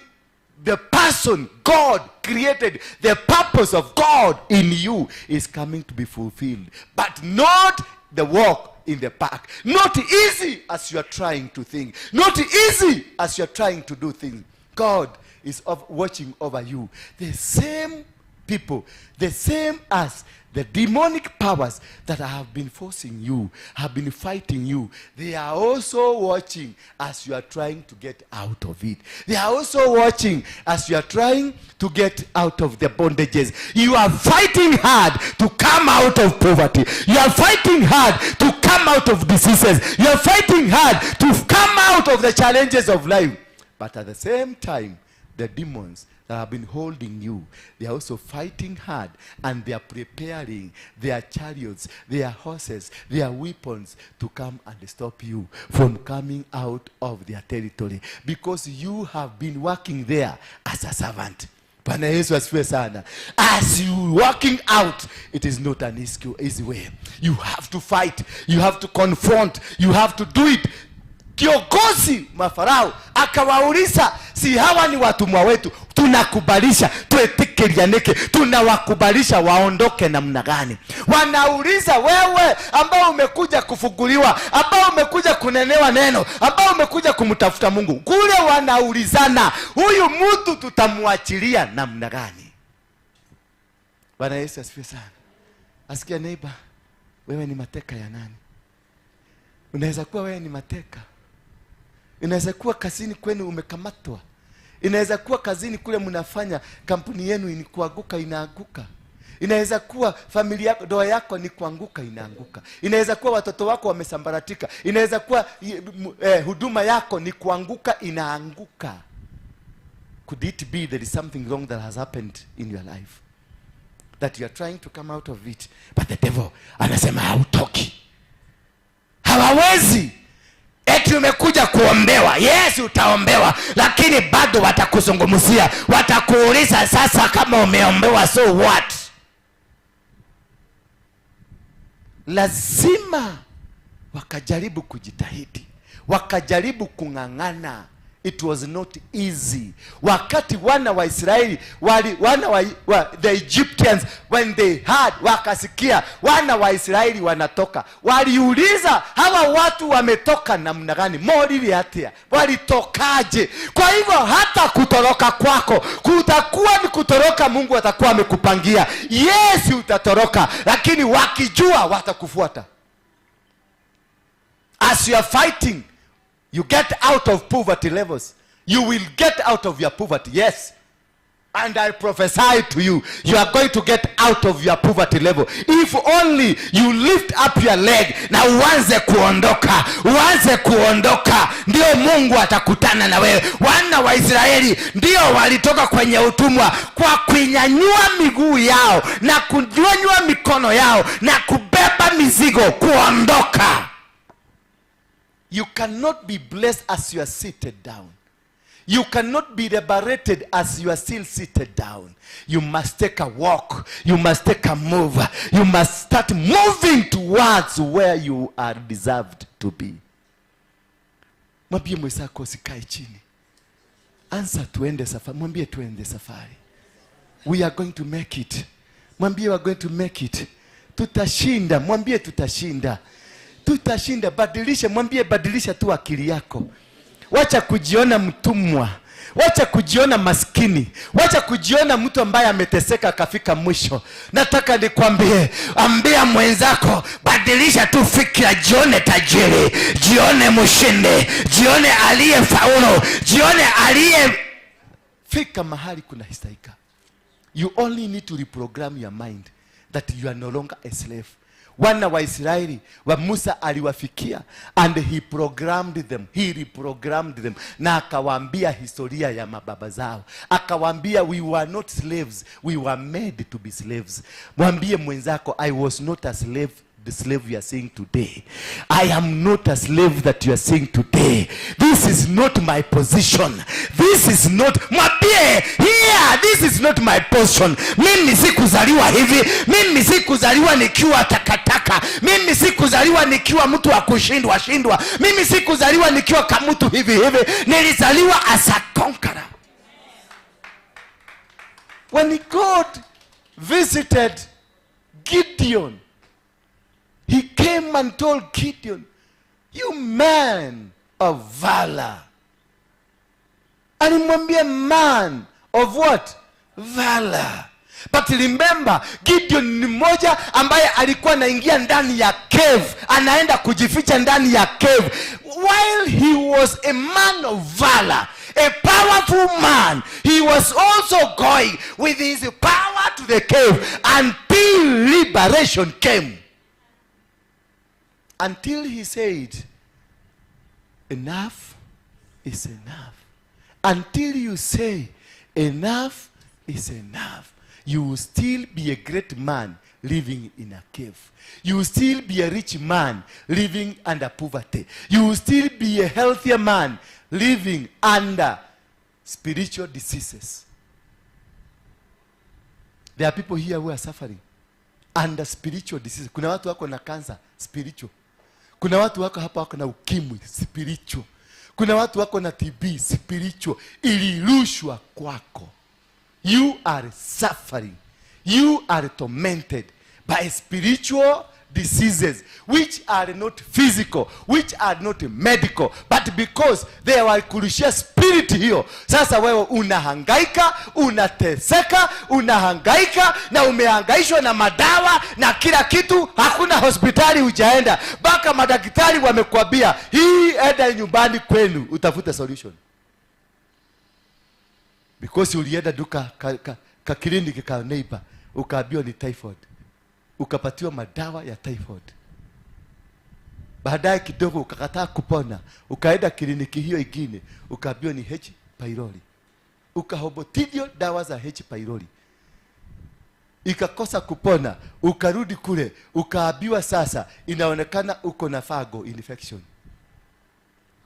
the person God created. The purpose of God in you is coming to be fulfilled, but not the walk in the park. Not easy as you are trying to think, not easy as you are trying to do things. God is watching over you. The same people, the same as the demonic powers that have been forcing you, have been fighting you, they are also watching as you are trying to get out of it. They are also watching as you are trying to get out of the bondages. You are fighting hard to come out of poverty. You are fighting hard to come out of diseases. You are fighting hard to come out of the challenges of life. But at the same time, the demons that have been holding you, they are also fighting hard, and they are preparing their chariots, their horses, their weapons to come and stop you from coming out of their territory, because you have been working there as a servant. Bwana Yesu asifiwe sana. As you working out, it is not an easy way. You have to fight, you have to confront, you have to do it. Kiongozi mafarao akawauliza, si hawa ni watumwa wetu, tunakubalisha tuetikirianike, tunawakubalisha waondoke namna gani? Wanauliza wewe ambao umekuja kufunguliwa, ambao umekuja kunenewa neno, ambao umekuja kumtafuta Mungu, kule wanaulizana huyu mtu tutamwachilia namna gani? Bwana Yesu asifiwe sana. Asikia neighbor, wewe ni mateka ya nani? Unaweza kuwa wewe ni mateka. Inaweza kuwa kazini kwenu umekamatwa. Inaweza kuwa kazini kule mnafanya kampuni yenu ni kuanguka, inaanguka. Inaweza kuwa familia yako, ndoa yako ni kuanguka, inaanguka. Inaweza kuwa watoto wako wamesambaratika. Inaweza kuwa huduma yako ni kuanguka, inaanguka. Could it be there is something wrong that has happened in your life, that you are trying to come out of it, but the devil anasema hautoki, hawawezi? eti umekuja kuombewa. Yes, utaombewa, lakini bado watakuzungumzia, watakuuliza sasa kama umeombewa, so what? Lazima wakajaribu kujitahidi, wakajaribu kung'ang'ana. It was not easy. Wakati wana wa Israeli the Egyptians, when they heard, wakasikia wana wa Israeli wanatoka, waliuliza hawa watu wametoka namna gani? Morili hatia walitokaje? Kwa hivyo hata kutoroka kwako kutakuwa ni kutoroka Mungu atakuwa amekupangia. Yes, utatoroka, lakini wakijua watakufuata. As you are fighting, you get out of poverty levels. You will get out of your poverty. Yes. And I prophesy to you, you are going to get out of your poverty level. If only you lift up your leg na uanze kuondoka, ndio Mungu atakutana na wewe. Wana wa Israeli ndio walitoka kwenye utumwa kwa kunyanyua miguu yao na kunyanyua mikono yao na kubeba mizigo, kuondoka. You cannot be blessed as you are seated down. You cannot be liberated as you are still seated down. You must take a walk. You must take a move. You must start moving towards where you are deserved to be. Mwambie mwenzako usikae chini. Anza tuende safari. Mwambie tuende safari. We are going to make it. Mwambie we are going to make it. Tutashinda. Mwambie tutashinda. Tutashinda. Badilisha. Mwambie badilisha tu akili yako. Wacha kujiona mtumwa. Wacha kujiona maskini. Wacha kujiona mtu ambaye ameteseka akafika mwisho. Nataka nikwambie, ambia mwenzako, badilisha tu fikra, jione tajiri, jione mshindi, jione aliyefaulu, jione aliyefika mahali kuna histaika. You only need to reprogram your mind that you are no longer a slave. Wana wa Israeli wa Musa aliwafikia and he programmed them, he reprogrammed them, na akawaambia historia ya mababa zao. Akawaambia we were not slaves, we were made to be slaves. Mwambie mwenzako, I was not a slave, the slave you are seeing today. I am not a slave that you are seeing today. This is not my position. This is not, mwambie here, this is not my position. Mimi sikuzaliwa hivi. Mimi sikuzaliwa nikiwa takataka. Mimi sikuzaliwa nikiwa mtu wa kushindwa. Mimi sikuzaliwa nikiwa kama mtu hivi. Nilizaliwa as a conqueror. When God visited Gideon, he came and told Gideon, you man of valor. Alimwambia man of what? Valor. But remember, Gideon ni mmoja ambaye alikuwa anaingia ndani ya cave, anaenda kujificha ndani ya cave. While he was a man of valor, a powerful man, he was also going with his power to the cave until liberation came. Until he said, enough is enough. Until you say, enough is enough, you will still be a great man living in a cave. You will still be a rich man living under poverty. You will still be a healthier man living under spiritual diseases. There are people here who are suffering under spiritual diseases. Kuna watu wako na cancer spiritual. Kuna watu wako hapa wako na ukimwi spiritual. Kuna watu wako na TB spiritual. Ilirushwa kwako. You are suffering. You are tormented by spiritual diseases which are not physical, which are not medical, but because they were kurushia spirit hiyo. Sasa wewe unahangaika, unateseka, unahangaika na umehangaishwa na madawa na kila kitu. Hakuna hospitali hujaenda, baka madaktari wamekwambia hii, enda nyumbani kwenu utafuta solution. Because ulienda duka ka kliniki ka neighbor, ukaambiwa ni typhoid, ukapatiwa madawa ya typhoid. Baadaye kidogo ukakataa kupona, ukaenda kliniki hiyo ingine, ukaambiwa ni H pylori, ukahobotidio dawa za H pylori, ikakosa kupona, ukarudi kule, ukaambiwa sasa inaonekana uko na fungal infection.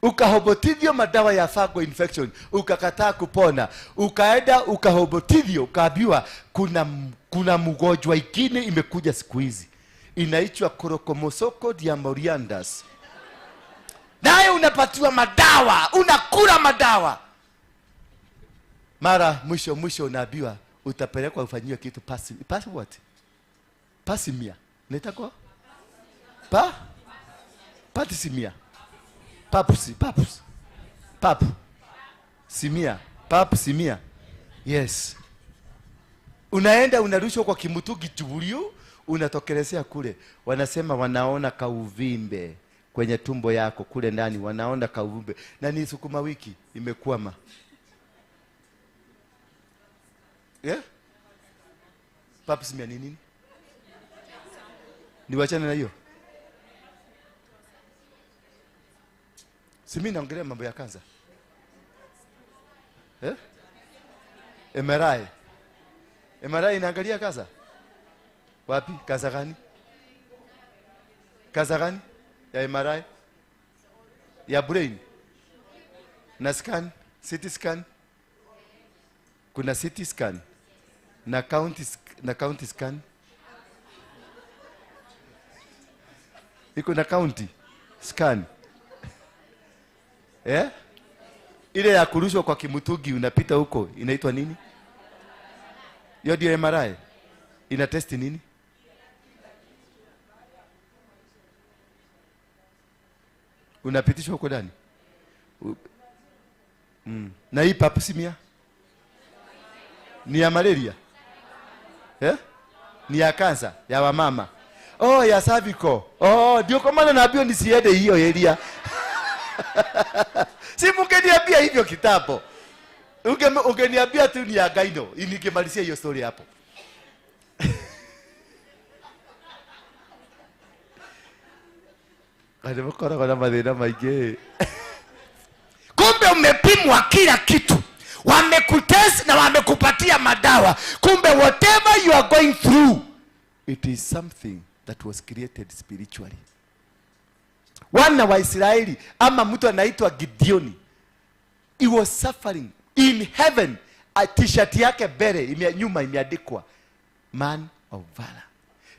ukahobotithio madawa ya fungal infection, ukakataa kupona, ukaenda ukahobotithio, ukaambiwa kuna mgonjwa ingine imekuja siku hizi inaitwa Chromosome diamoriandas, naye unapatiwa madawa, unakula madawa, mara mwisho unaambiwa utapelekwa ufanyiwe kitu pasimia nitako patimia simia. Yes, unaenda unarushwa kwa kimutugi chubuliu, unatokelezea kule, wanasema wanaona kauvimbe kwenye tumbo yako kule ndani, wanaona kauvimbe, na ni sukuma wiki imekwama. Papusimia ni nini? Niwachane na hiyo. Si mimi naongelea mambo ya kansa. MRI inaangalia kansa? Wapi? Kansa gani? Kansa gani? Ya MRI? Ya brain? Na scan? CT scan? Kuna CT scan na county scan. Iko na county scan. Ile ya kurushwa kwa kimutugi unapita huko inaitwa nini? Hiyo ndio MRI. Ina test nini? Unapitishwa huko ndani. Na hii papusimia ni ya malaria? Ni ya kansa ya wamama. Ya cervical. Ndio kwa maana naambiwa nisiende hiyo area. Si mungeniambia hivyo kitabu. Ungeniambia tu ni ya gyno, ningemalizia hiyo story hapo. Kumbe umepimwa kila kitu, wamekutest na wamekupatia madawa. Kumbe whatever you are going through, it is something that was created spiritually. Wana wa Israeli ama mtu anaitwa Gideoni, he was suffering in heaven. T-shirt yake mbele nyuma imeandikwa man of valor.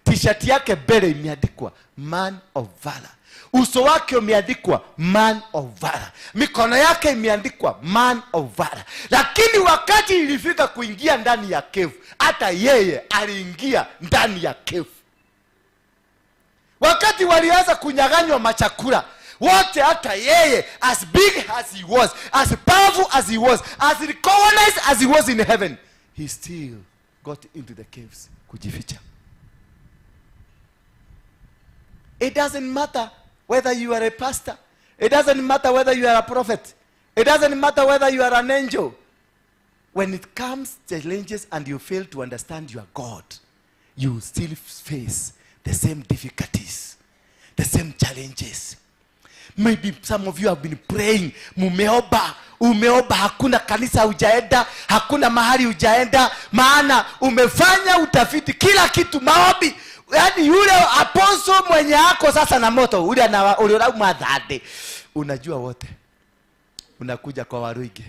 T-shirt yake mbele imeandikwa man of valor. Uso wake umeandikwa man of valor. Mikono yake imeandikwa man of valor. Lakini wakati ilifika kuingia ndani ya cave, hata yeye aliingia ndani ya cave. Wakati walianza kunyaganywa machakula, wote, hata yeye, as big as he was, as powerful as he was, as recognized as he was in heaven, he still got into the caves kujificha. It doesn't matter whether you are a pastor. It doesn't matter whether you are a prophet. It doesn't matter whether you are an angel. When it comes challenges and you fail to understand your God, you still face the same difficulties, the same challenges. Maybe some of you have been praying, umeomba, hakuna kanisa hujaenda, hakuna mahali hujaenda, maana umefanya utafiti kila kitu, maombi. Yaani yule apostle mwenye yako sasa na moto, ule madhade. Unajua wote. Unakuja kwa Waruige,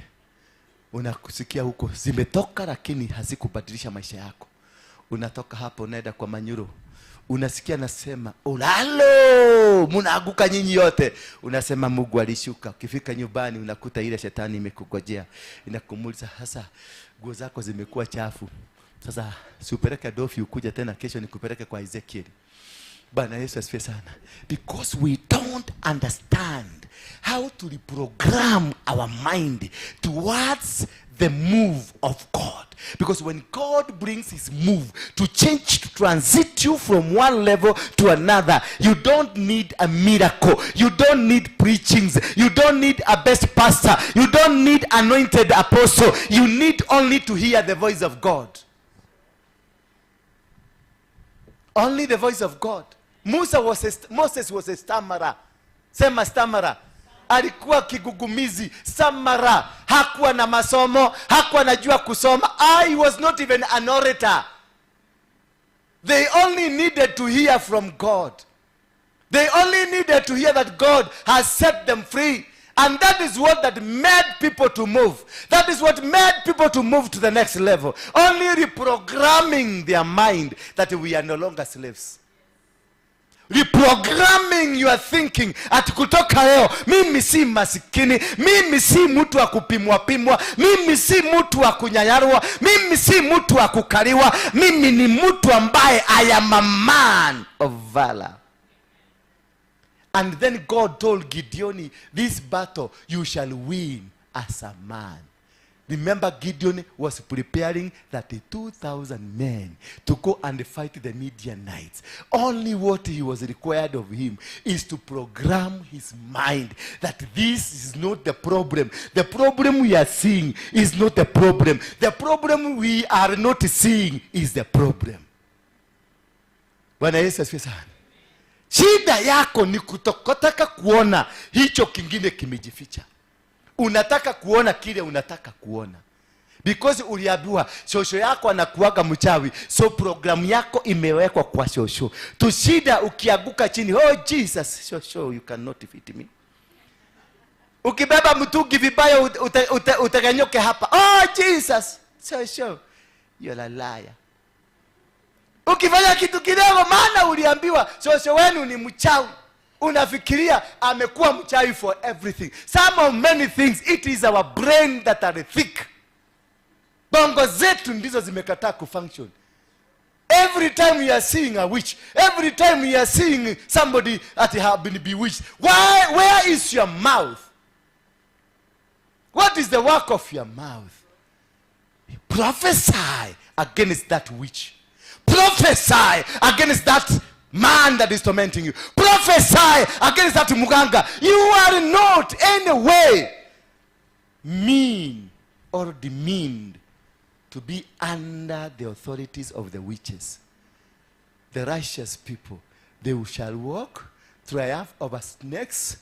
unakusikia huko zimetoka lakini hazikubadilisha maisha yako. Unatoka hapo unaenda kwa Manyuro, unasikia nasema ulalo, munaanguka nyinyi yote. Unasema Mungu alishuka. Ukifika nyumbani unakuta ile shetani imekugojea, inakumuliza sasa nguo zako zimekuwa chafu. Sasa siupeleke Dofi ukuja tena kesho nikupeleke kwa Ezekiel. Bwana Yesu asifiwe sana. Because we don't understand how to reprogram our mind towards the move of God. Because when God brings his move to change, to transit you from one level to another, you don't need a miracle. You don't need preachings. You don't need a best pastor. You don't need anointed apostle. You need only to hear the voice of God. Only the voice of God. Moses was a stammerer. Sema stammerer. Alikuwa kigugumizi, stammerer. Hakuwa na masomo, hakuwa najua kusoma. He was not even an orator. They only needed to hear from God. They only needed to hear that God has set them free. And that is what that made people to move. That is what made people to move to the next level. Only reprogramming their mind that we are no longer slaves. Reprogramming your thinking at kutoka leo mimi si masikini, mimi si mtu wa kupimwa pimwa, mimi si mtu wa kunyanyarwa, mimi si mtu wa kukaliwa, mimi ni mtu ambaye I am a man of valor. And then God told Gideon, this battle you shall win as a man. Remember, Gideon was preparing 32,000 men to go and fight the Midianites. Only what he was required of him is to program his mind that this is not the problem. The problem we are seeing is not the problem. The problem we are not seeing is the problem. Bwana Yesu asifiwe sana. Shida yako ni kutokotaka kuona hicho kingine kimejificha. Unataka kuona kile unataka kuona. Because uliambiwa shosho yako anakuaga mchawi, so programu yako imewekwa kwa shosho. Tushida ukianguka chini, oh Jesus, shosho you cannot defeat me. Ukibeba mtungi vibaya utaganyoke hapa, oh Jesus, shosho you're a liar. Ukifanya kitu kidogo maana uliambiwa shosho wenu ni mchawi, unafikiria amekuwa mchawi for everything. Some of many things, it is our brain that are thick. Bongo zetu ndizo zimekataa kufunction. Every time we are seeing a witch, every time we are seeing somebody that have been bewitched, where is your mouth? What is the work of your mouth? Prophesy against that witch. Prophesy against that man that is tormenting you. Prophesy against that muganga. You are not any way mean or demeaned to be under the authorities of the witches. The righteous people, they shall walk, triumph over snakes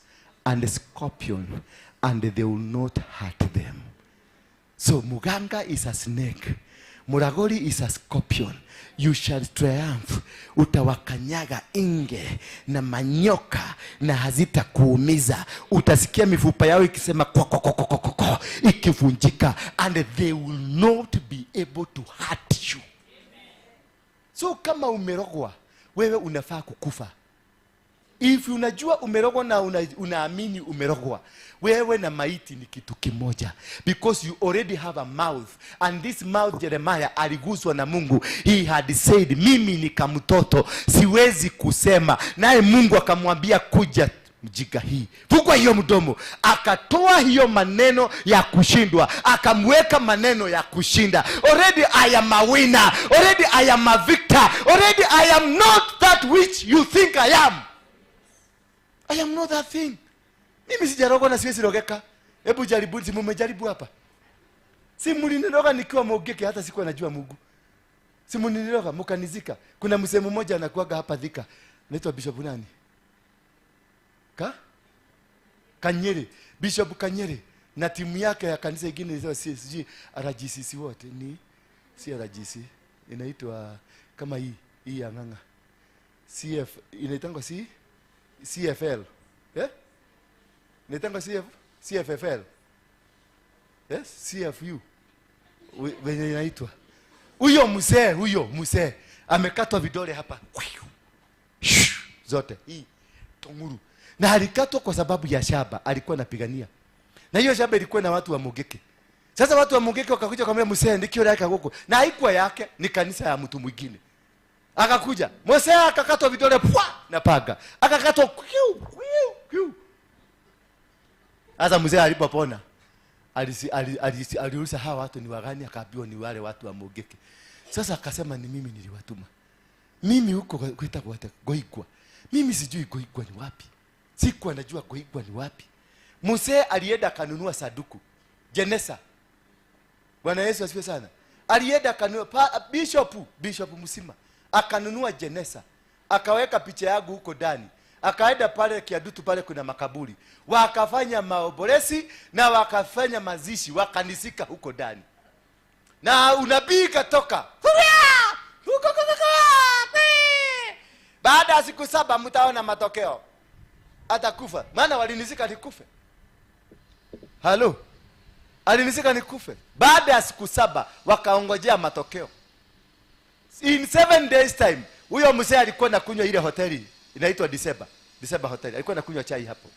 and scorpion, and they will not hurt them. So muganga is a snake, muragori is a scorpion. You shall triumph. Utawakanyaga inge na manyoka na hazita kuumiza. Utasikia mifupa yao ikisema kwa ikivunjika, and they will not be able to hurt you. So kama umerogwa, wewe unafaa kukufa. If unajua umerogwa na unaamini umerogwa, wewe na maiti ni kitu kimoja. Because you already have a mouth. And this mouth Jeremiah aliguswa na Mungu. He had said, mimi ni kamtoto, siwezi kusema. Naye Mungu akamwambia kuja mjiga hii. Fungua hiyo mdomo. Akatoa hiyo maneno ya kushindwa. Akamweka maneno ya kushinda. Already I am a winner. Already I am a victor. Already I am not that which you think I am. I am not that thing. Mimi sijarogwa na siwezi rogeka. Hebu jaribu, si mmejaribu hapa. Si mliniroga nikiwa mogeke hata sikuwa najua Mungu. Si mliniroga mkanizika. Kuna msemo mmoja anakuaga hapa Thika. Anaitwa Bishop nani? Kanyere. Bishop Kanyere na timu yake ya kanisa ingine ile CSG RGCC wote ni si RGC. Inaitwa kama hii ya nganga. CF inaitangwa CFL. Eh? Inaitangwa CFFL. Yes, CFU. Wenye inaitwa. Huyo mzee amekatwa vidole hapa. Zote. Hii tonguru. Na alikatwa kwa sababu ya shaba alikuwa anapigania. Na hiyo shaba ilikuwa na watu wa Mugeke. Sasa watu wa Mugeke wakakuja kumwambia mzee ndikio yake huko. Na haikuwa yake, ni kanisa ya mtu mwingine. Akakuja. Mzee akakatwa vidole na paga. Akakatwa Sasa mzee alipopona aliuliza hawa watu ni wagani, akaambiwa ni wale watu wa Mugeke. Sasa akasema ni mimi niliwatuma. Mimi huko kuita kwa Goigwa. Mimi sijui Goigwa ni wapi. Sikuwa najua Goigwa ni wapi. Mzee alienda kanunua saduku Jenesa. Bwana Yesu asifiwe sana. Alienda kanunua Bishop Musima akanunua Jenesa. Akaweka picha yangu huko ndani. Akaenda pale Kiadutu, pale kuna makaburi. Wakafanya maoboresi na wakafanya mazishi, wakanisika huko ndani. Na unabii katoka. Baada ya siku 7 mtaona matokeo. Atakufa. Maana walinizika alikufa. Halo. Alinisika nikufe. Baada ya siku 7 wakaongojea matokeo. In 7 days time, huyo mzee alikuwa nakunywa ile hoteli inaitwa December Hotel. Alikuwa nakunywa chai hapo.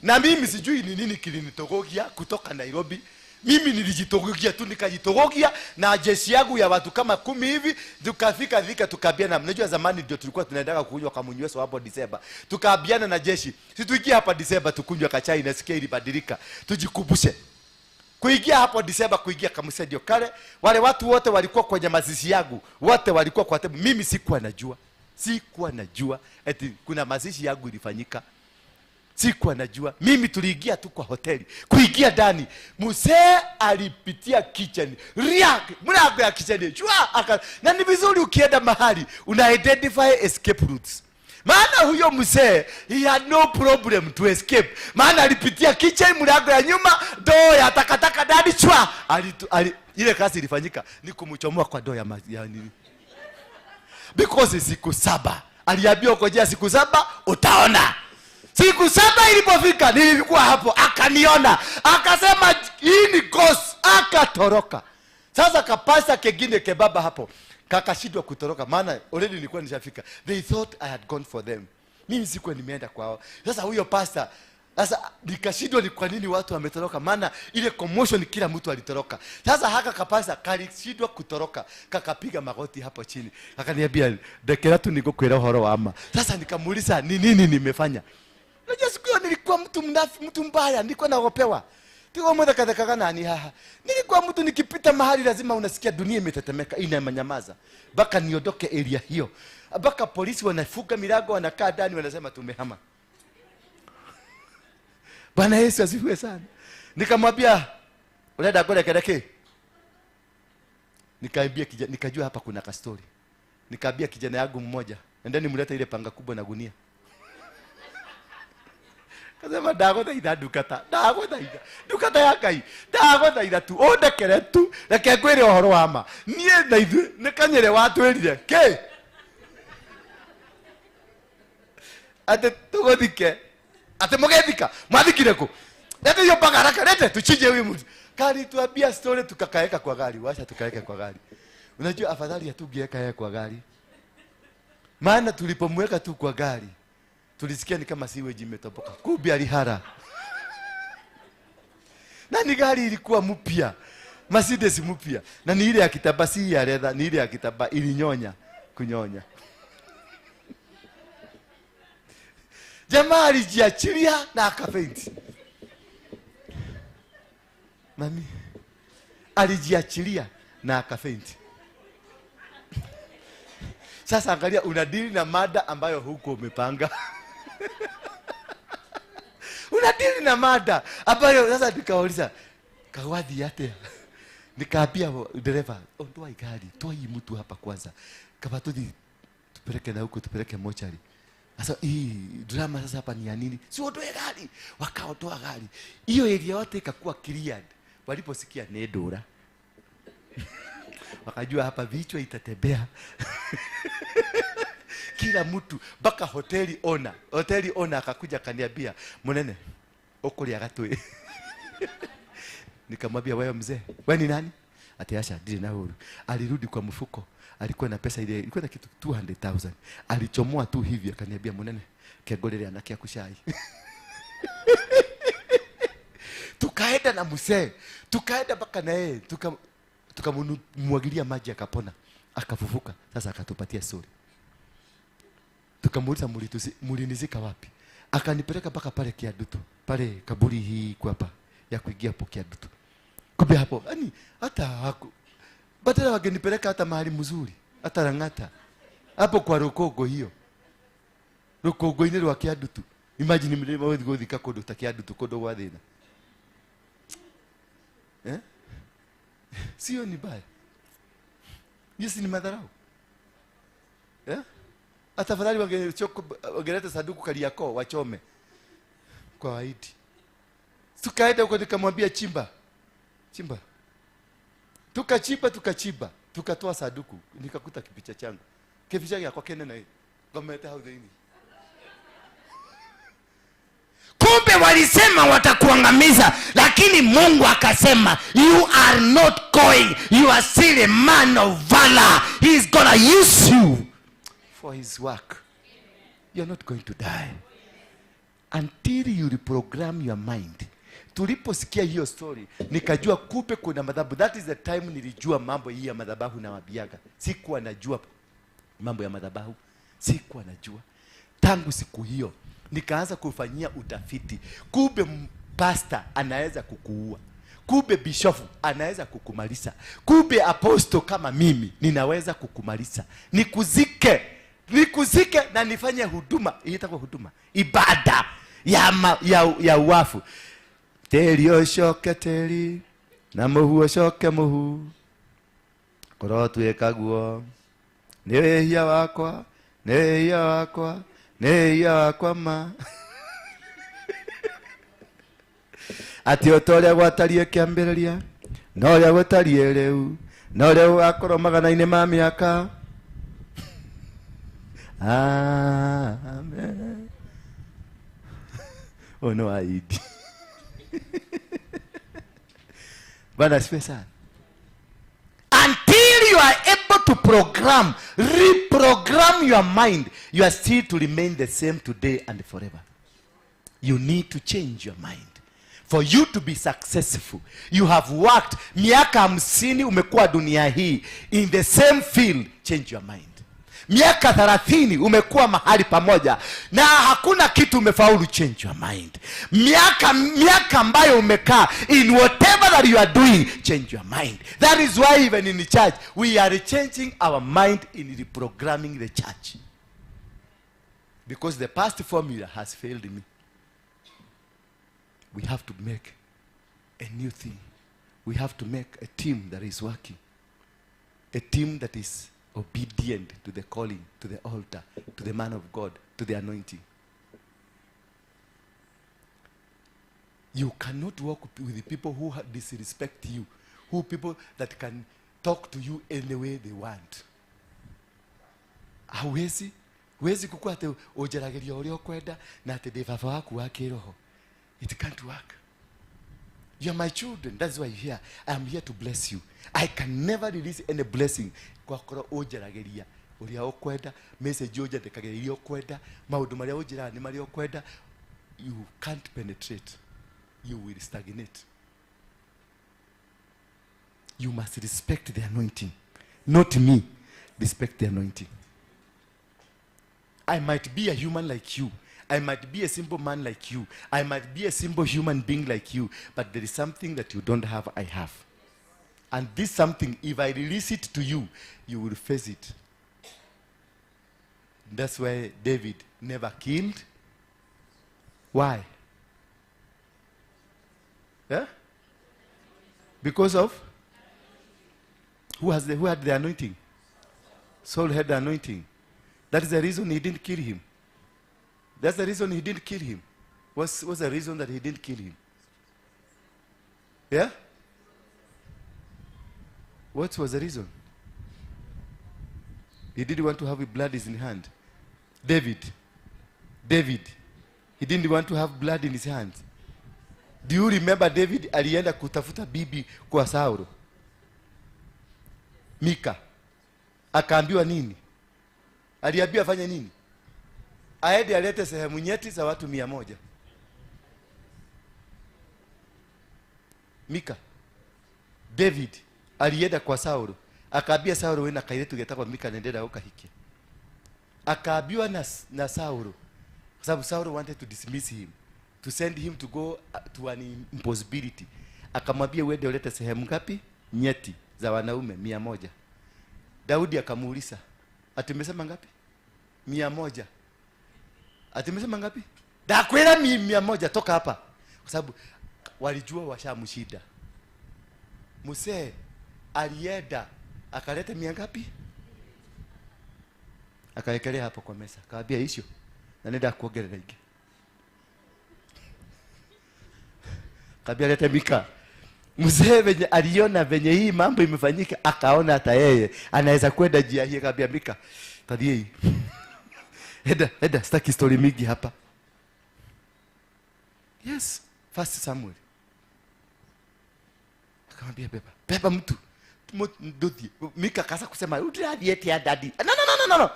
Na mimi sijui ni nini kilinitogogia kutoka Nairobi. Mimi nilijitogogia tu, nikajitogogia na jeshi yangu ya watu kama 10 hivi, tukafika Thika tukabiana. Mnajua zamani ndio tulikuwa tunaendaga kunywa kwa Munyweso hapo December. Tukabiana na jeshi. Situingia hapa December tukunywa kachai na sikia ilibadilika. Tujikumbushe. Kuingia hapo December, kuingia Kamusia ndio kale. Wale watu wote walikuwa kwenye mazishi yangu. Wote walikuwa kwa tebu. Mimi sikuwa najua eti kuna mazishi yangu ilifanyika. Sikuwa najua. Mimi tuliingia tu kwa hoteli. Kuingia ndani, mzee alipitia kitchen. Mlango ya kitchen. Na ni vizuri ukienda mahali una identify escape routes. Maana huyo mzee, he had no problem to escape. Maana alipitia kitchen, mlango ya nyuma, doo ya takataka ndani ile kazi ilifanyika ni kumchomoa kwa doo ya nini. Because siku 7. Aliambiwa ukojea siku 7 utaona. Siku 7 ilipofika nilikuwa hapo, akaniona, akasema hii ni ghost, akatoroka. Sasa kapasa kengine kebaba hapo, kakashindwa kutoroka maana already nilikuwa nishafika. They thought I had gone for them. Mimi sikuwa nimeenda kwao. Sasa huyo pastor, sasa nikashindwa ni kwa nini watu wametoroka, maana ile commotion kila mtu alitoroka. Sasa haka kapasa kalishindwa kutoroka, kakapiga magoti hapo chini. Akaniambia dekera tu nikukwera horo wa ama. Sasa nikamuuliza ni nini nimefanya? Unajua siku hiyo nilikuwa mtu mnafi, mtu mbaya, nilikuwa naogopewa. Tiwa mmoja kadaka nani haha. Nilikuwa mtu nikipita mahali lazima unasikia dunia imetetemeka, inanyamaza. Baka niondoke area hiyo. Baka polisi wanafunga milango, wanakaa ndani wanasema tumehama. Bwana Yesu asifiwe sana. Nikamwambia unaenda kwenda kedeke. Nikaambia kijana, nikajua hapa kuna ka story. Nikaambia kijana yangu mmoja, endeni mlete ile panga kubwa na gunia. Kasema ndaguthaitha ndukata ya Ngai, ndaguthaitha tu ondekere tu, reke ngwire uhoro wa ma. Nie na ithuĩ nĩ kanyere watwĩrire ke ate tugothike ate mugethika mwathikire ku lete hiyo panga haraka, lete tuchinje huyu mtu. Kali tuambia story, tukakaeka kwa gari. Wacha tukaeka kwa gari. Unajua afadhali atungeweka yeye kwa gari, maana tulipomweka tu kwa gari tulisikia ni kama sewage imetoboka. Kumbe alihara. Na ni gari ilikuwa mpya, Mercedes mpya, na ni ile ya kitaba, si ya leather, ni ile ya kitaba ilinyonya kunyonya. Jamaa alijiachilia na akafaint. Mami alijiachilia na akafaint. Sasa angalia, unadili na mada ambayo huko umepanga. Unadili na mada ambayo sasa nikauliza kawadhi yate. Nikaambia dereva, ondoa gari, toa hii mtu hapa kwanza. Kama tupeleke na huko, tupeleke mochari. Sasa hii drama sasa hapa ni ya nini? Si ondoe gari. Wakaondoa gari. Hiyo area yote ikakuwa cleared. Waliposikia nedora. Wakajua hapa vichwa itatembea. Kila mtu, baka hoteli owner akakuja kaniambia, "Munene, okulia gatwe." Nikamwambia, "Wewe mzee, wewe ni nani?" Ati Asha, ndile na huru. Alirudi kwa mfuko, alikuwa na pesa ile, ilikuwa na kitu 200,000. Alichomoa tu hivi akaniambia, "Munene, kegolele anakia kushai." Tukaenda na mzee, tukaenda baka na yeye, tukamwagilia maji akapona, akafufuka. Sasa akatupatia story. Tukamuuliza mulinizika wapi? Akanipeleka mpaka pale Kiadutu, pale kaburi hii kwa hapa ya kuingia hapo Kiadutu. Kumbe hapo yani hata badala wangenipeleka hata mahali mzuri, hata Lang'ata hapo kwa Rukogo hiyo. Rukogo ile wa Kiadutu. Imagine mlima wewe gothika kodo ta Kiadutu kodo wa thina. Sio ni baya. Yesi ni madharau. Atafadhali wangeleta saduku Kariakoo wachome kwa Waidi. Tukaenda huko nikamwambia chimba. Tukachimba. Tukatoa saduku. Nikakuta kipicha changu. Kipicha yako kene na hii. Gometa hau deini. Kumbe walisema watakuangamiza, lakini Mungu akasema you are not going, you are still a man of valor. He is gonna use you for his work. You are not going to die until you reprogram your mind. Tuliposikia hiyo story nikajua kumbe kuna madhabahu. That is the time nilijua mambo hii ya madhabahu na wabiaga. Sikuwa najua mambo ya madhabahu, sikuwa najua. Tangu siku hiyo nikaanza kufanyia utafiti. Kumbe pastor anaweza kukuua, kumbe bishop anaweza kukumaliza, kumbe apostle kama mimi ninaweza kukumaliza. Nikuzike na nifanye huduma, itakuwa huduma, ibada ya uwafu. Teri oshoke teri na muhu oshoke muhu, korwo twekaguo nĩ wĩhia wakwa, nĩ wĩhia wakwa, nĩ wĩhia wakwa ma. Ati otoria gwatarie kĩambĩrĩria na ũrĩa gũtarie rĩu na ũrĩa ũgakorwo magana-inĩ ma mĩaka. Amen. Oh no, I eat. Bwana asifiwe sana. Until you are able to reprogram your mind, you are still to remain the same today and forever. You need to change your mind for you to be successful. You have worked miaka 50 umekuwa dunia hii in the same field. Change your mind. Miaka 30 umekuwa mahali pamoja na hakuna kitu umefaulu. Change your mind. Miaka ambayo umekaa in whatever that you are doing, change your mind. That is why even in the church we are changing our mind in reprogramming the church, because the past formula has failed me. We have to make a new thing. We have to make a team that is working, a team that is obedient to the calling, to the altar, to the man of God, to the anointing. You cannot walk with the people who disrespect you, who people that can talk to you any way they want. Hawezi kukua ate ojerageria ulio kwenda na ate devava waku wa kiroho. It can't work. You are my children. That's why here I am here to bless you. I can never release any blessing kwa koro ojerageria ulia okwenda, message oja dekageria okwenda, maudu maria ojera ni maria okwenda. You can't penetrate. You will stagnate. You must respect the anointing. Not me. Respect the anointing. I might be a human like you. I might be a simple man like you. I might be a simple human being like you. But there is something that you don't have, I have. And this something, if I release it to you, you will face it. That's why David never killed. Why? Yeah? Because of? Who had the anointing? Saul had the anointing. That is the reason he didn't kill him. That's the reason he didn't kill him. What's the reason that he didn't kill him? Yeah? What was the reason? He didn't want to have blood in his hand. David, he didn't want to have blood in his hands. Do you remember David alienda kutafuta bibi kwa Saulo? Mika. Akaambiwa nini? Aliambiwa afanye nini? Aende alete sehemu nyeti za watu 100. Mika. David alienda kwa Saulo. Akaambia Saulo, wewe na kairetu getakwa Mika nendera ukahikia. Akaambiwa na Saulo. Kwa sababu Saulo wanted to dismiss him, to send him to go to an impossibility. Akamwambia uende ulete sehemu ngapi? Nyeti za wanaume 100. Daudi akamuuliza, atimesema ngapi? 100. Atimesema ngapi? Dakwela 100, toka hapa. Kwa sababu walijua washamshida. Muse alienda akaleta 100 ngapi? Akaekelea hapo kwa meza. Akaambia hicho na nenda kuogelea hiki. Akaambia leta Mika. Mzee venye aliona venye hii mambo imefanyika, akaona hata yeye anaweza kwenda njia hii. Akaambia Mika, kadie hii. Eda, sitaki story mingi hapa. Yes, 1 Samuel. Akamwambia beba mtu. Ndodhi. Mika kaza kusema udradi eti ya daddy. No.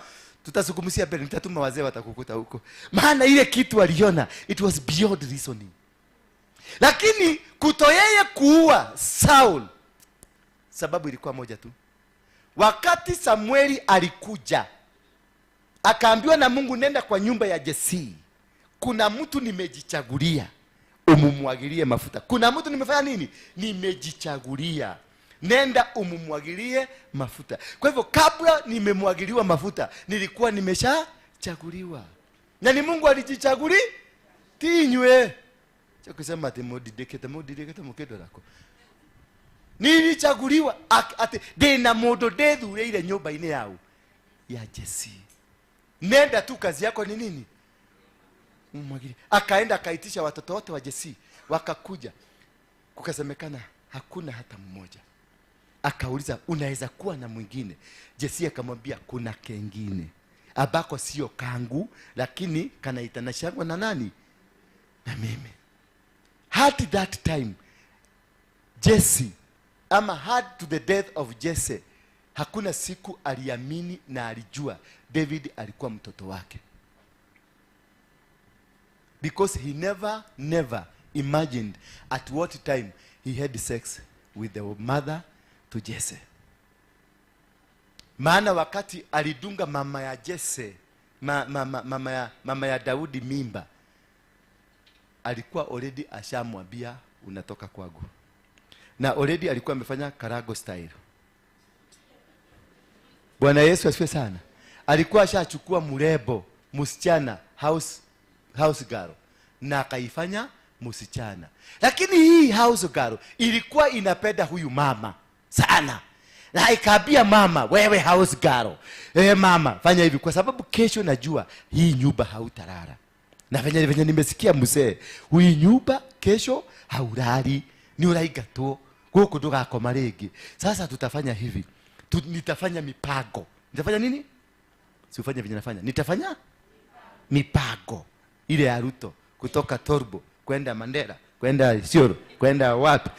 Tutazungumzia mbele, nitatuma wazee watakukuta huko. Maana ile kitu aliona, it was beyond reasoning. Lakini kuto yeye kuua Saul, sababu ilikuwa moja tu. Wakati Samueli alikuja, akaambiwa na Mungu, nenda kwa nyumba ya Jesse. Kuna mtu nimejichagulia, umumwagilie mafuta. Kuna mtu nimefanya nini? Nimejichagulia. Nenda umumwagilie mafuta. Kwa hivyo kabla nimemwagiliwa mafuta, nilikuwa nimeshachaguliwa. Na ni Mungu alijichaguli tinywe. Cha kusema ati modidekete mukedo lako. Nilichaguliwa ati dena modo dedhure ile nyumba ine yao ya Jesse. Nenda tu, kazi yako ni nini? Umwagilie. Akaenda akaitisha watoto wote wa Jesse, wakakuja. Kukasemekana hakuna hata mmoja. Akauliza, unaweza kuwa na mwingine? Jesse akamwambia, kuna kengine abako sio kangu, lakini kanaitana shangwa na nani? Na mimi. At that time Jesse, ama hard to the death of Jesse, hakuna siku aliamini na alijua David alikuwa mtoto wake. Because he never imagined at what time he had sex with the mother to Jesse. Maana wakati alidunga mama ya Jesse, mama ya Daudi mimba, alikuwa already ashamwambia unatoka kwangu. Na already alikuwa amefanya karago style. Bwana Yesu asifiwe sana. Alikuwa ashachukua mrebo, msichana, house girl, na akaifanya msichana. Lakini hii house girl ilikuwa inapenda huyu mama sana. Na ikaambia mama, wewe house girl, mama fanya hivi kwa sababu kesho najua hii nyumba hautalala. Na venye nimesikia mzee, huyu nyumba kesho haulali, ni uraiga tu huko ndugakoma rigi. Sasa tutafanya hivi. Nitafanya mipango. Nitafanya nini? Si ufanye venye nafanya. Nitafanya mipango ile ya Ruto kutoka Turbo kwenda Mandela, kwenda Isiolo, kwenda wapi?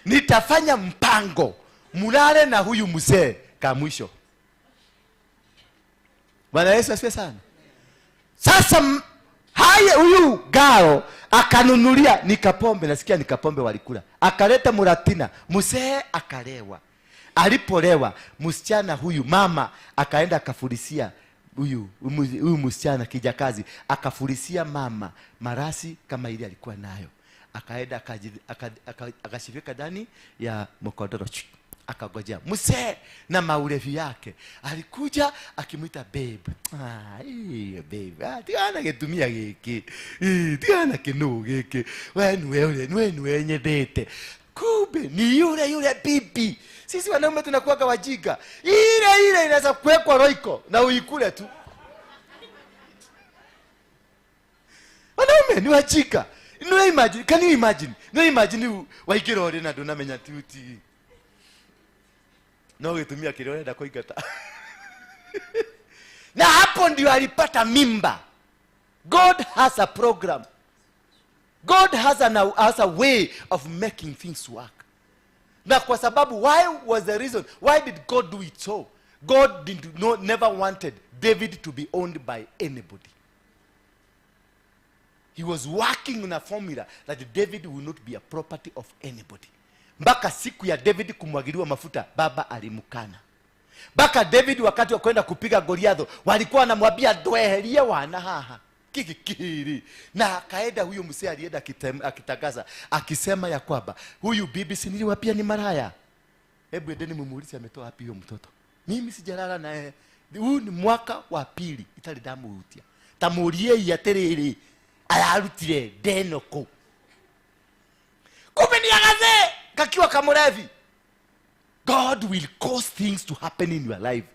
Nitafanya mpango mulale na huyu mzee ka mwisho. Bwana Yesu asifiwe sana. Sasa haya huyu gao akanunulia nikapombe, nasikia nikapombe walikula. Akaleta muratina, mzee akalewa. Alipolewa, msichana huyu mama akaenda akafurisia huyu msichana kijakazi, akafurisia mama marasi kama ile alikuwa nayo. Akaenda akashifika ndani ya mkodoro, akagojea mzee na maulevi yake. Alikuja akimuita babe. Babe. Tiana getumia geke. Tiana kinu geke. Wewe nyedete. Kumbe ni yule bibi. Sisi wanaume tunakuwa kawajiga. Ile inaweza kuwekwa roiko na uikule tu. Wanaume ni wajika. No imagine, can you imagine? No imagine waikirore na dona menya tuti. No getumia kirore na koigata. Na hapo ndio alipata mimba. God has a program. God has a way of making things work. Na kwa sababu, why was the reason? Why did God do it so? God never wanted David to be owned by anybody. He was working on a formula that David will not be a property of anybody. Mpaka siku ya David kumwagiliwa mafuta, baba alimukana. Mpaka David wakati wa kwenda kupiga Goliath, walikuwa wanamwambia dweherie wana haha. Kikikiri. Na akaenda huyo mzee alienda akitangaza akisema ya kwamba huyu bibi si niliwaambia ni maraya. Hebu endeni mumuulize ametoa wapi huyo mtoto. Mimi sijalala naye. Huu ni mwaka wa pili itali damu hutia. Tamurie yaterere alarutire denoko. Kumbe ni agaze kakiwa kamurevi. God will cause things to happen in your life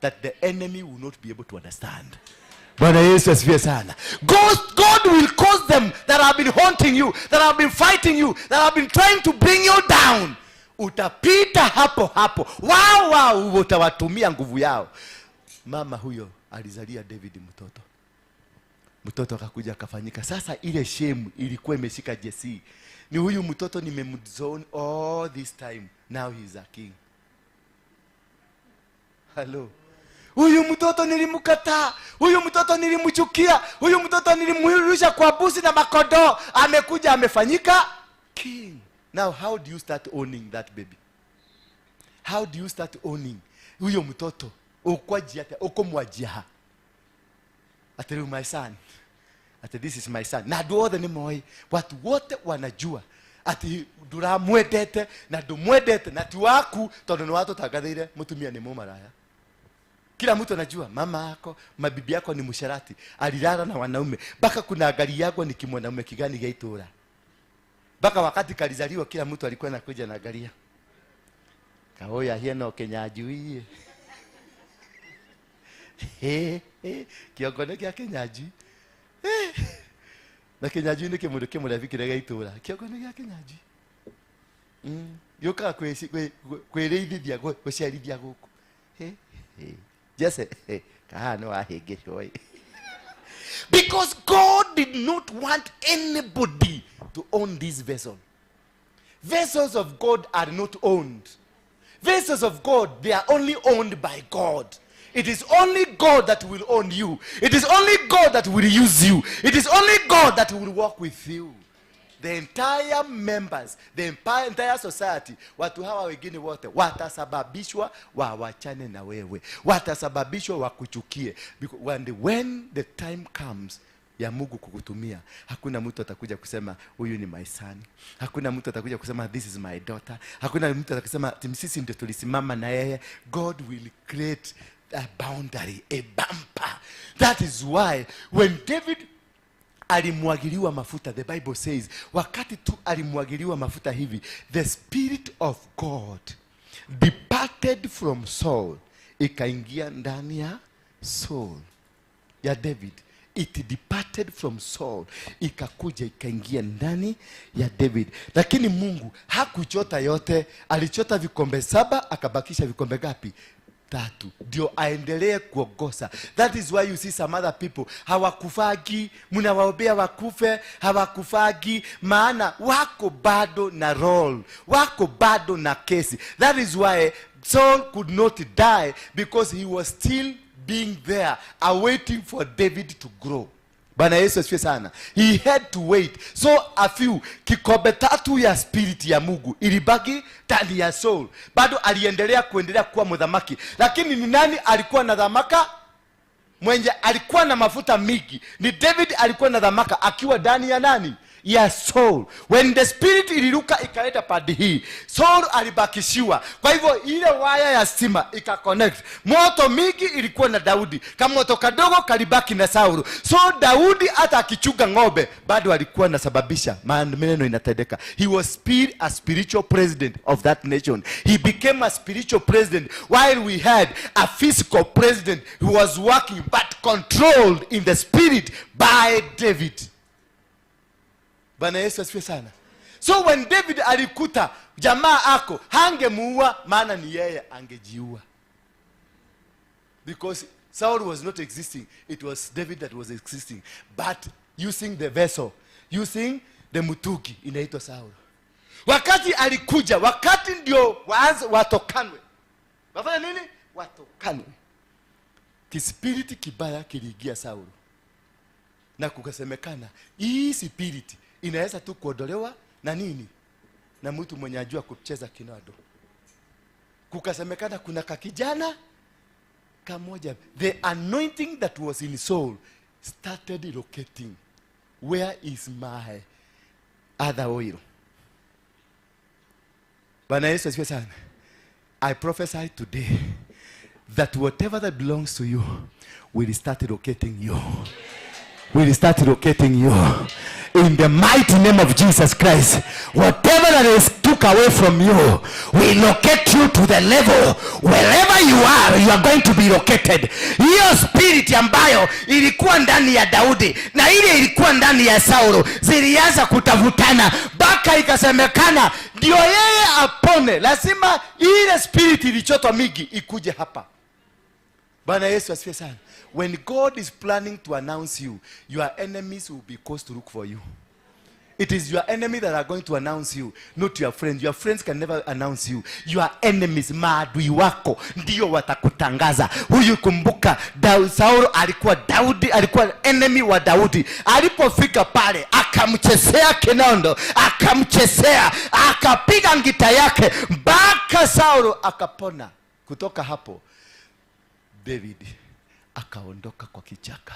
that the enemy will not be able to understand. Bwana Yesu asifiwe sana. God will cause them that have been haunting you, that have been fighting you, that have been trying to bring you down. Utapita hapo. Wao utawatumia nguvu yao. Mama huyo alizalia David mtoto. Mtoto akakuja akafanyika. Sasa ile shame ilikuwa imeshika Jesse. Ni huyu mtoto nimemzone all this time. Now he's a king. Hello. Huyu mtoto nilimkataa. Huyu mtoto nilimchukia. Huyu mtoto nilimrusha kwa busi na makodoo. Amekuja amefanyika king. Now how do you start owning that baby? How do you start owning huyo mtoto? Ukwaji ate ukomwajia. Ate my son. Ate this is my son. Na duothe ni moi. Watu wote wanajua. Ati duramwendete na ndumwendete na ti waku tondu ni watu tangathire mutumia ni mumaraya. Kila mtu anajua mama yako, mabibi yako ni musharati. Alilala na wanaume. Baka kuna gari yako ni kimwanaume kigani gaitura. Baka wakati kalizaliwa kila mtu alikuwa anakuja na gari. Kaoya hieno Kenyajui. Kiongone kia Kenyajui. Na Kenyajui ni kimundu kimuravikire gaitura. Kiongone kia Kenyajui. Yoka kwereithithia guciarithia guku. Just kahano ahegeshoi. Because God did not want anybody to own this vessel. Vessels of God are not owned. Vessels of God, they are only owned by God. It is only God that will own you. It is only God that will use you. It is only God that will work with you. The entire members, the entire society, watu hawa wengine wote watasababishwa wawachane na wewe. Watasababishwa wakuchukie. Because when the time comes ya Mungu kukutumia, hakuna mtu atakuja kusema huyu ni my son. Hakuna mtu atakuja kusema this is my daughter. Hakuna mtu atakusema sisi ndio tulisimama na yeye. God will create a boundary, a bumper. That is why when David alimwagiliwa mafuta, the Bible says, wakati tu alimwagiliwa mafuta hivi, the Spirit of God departed from Saul, ikaingia ndani ya Saul ya David. It departed from Saul, ikakuja ikaingia ndani ya David. Lakini Mungu hakuchota yote, alichota vikombe 7 akabakisha vikombe gapi? 3. Ndio aendelee kuongoza. That is why you see some other people hawakufagi, mnawaombea wakufe, hawakufagi, maana wako bado na role, wako bado na kesi. That is why Saul could not die, because he was still being there awaiting for David to grow. Bwana Yesu asifiwe sana. He had to wait. So a few kikombe 3 ya spirit ya Mungu ilibaki ndani ya Saul. Bado aliendelea kuwa mdhamaki. Lakini ni nani alikuwa na dhamaka? Mwenye alikuwa na mafuta mingi. Ni David alikuwa na dhamaka akiwa ndani ya nani? Ya Saul. When the spirit iliruka ikaleta padi hii, Saul alibakishiwa. Kwa hivyo ile waya ya stima ikaconnect. Moto mingi ilikuwa na Daudi, kama moto kadogo kalibaki na Saul. So Daudi hata akichunga ng'ombe bado alikuwa anasababisha maneno inatendeka. He was a spiritual president of that nation. He became a spiritual president while we had a physical president who was working but controlled in the spirit by David. Bwana Yesu asifiwe sana. So when David alikuta jamaa ako, hangemuua, maana ni yeye angejiua. Because Saul was not existing, it was David that was existing. But using the vessel, using the mutugi, inaitwa Saul. Wakati alikuja, wakati ndio waanze watokanwe. Wafanya nini? Watokanwe. Kispiriti kibaya kiliingia Saul. Na kukasemekana, hii spiriti inaweza tu kuondolewa na nini? Na mtu mwenye ajua kucheza kinado. Kukasemekana kuna kakijana kamoja. The anointing that was in Saul started locating. Where is my other oil? Bwana Yesu asifiwe sana. I prophesy today that whatever that belongs to you will start locating you. Will start locating you. In the mighty name of Jesus Christ, whatever that is took away from you will locate you to the level wherever you are going to be located. Hiyo spirit ambayo ilikuwa ndani ya Daudi na ile ilikuwa ndani ya Saulo zilianza kutavutana, baka ikasemekana ndio yeye apone, lazima ile spirit ilichotwa mingi ikuje hapa. Bwana Yesu asifiwe sana. When God is planning to announce you, your enemies will be caused to look for you. It is your enemy that are going to announce you, not your friends. Your friends can never announce you. Your enemies, maadui wako, ndio watakutangaza. Huyu kumbuka, Saulo alikuwa enemy wa Daudi. Alipofika pale, akamchezea kinondo, akamchezea, akapiga ngita yake, mpaka Saulo akapona. Kutoka hapo, David akaondoka kwa kichaka,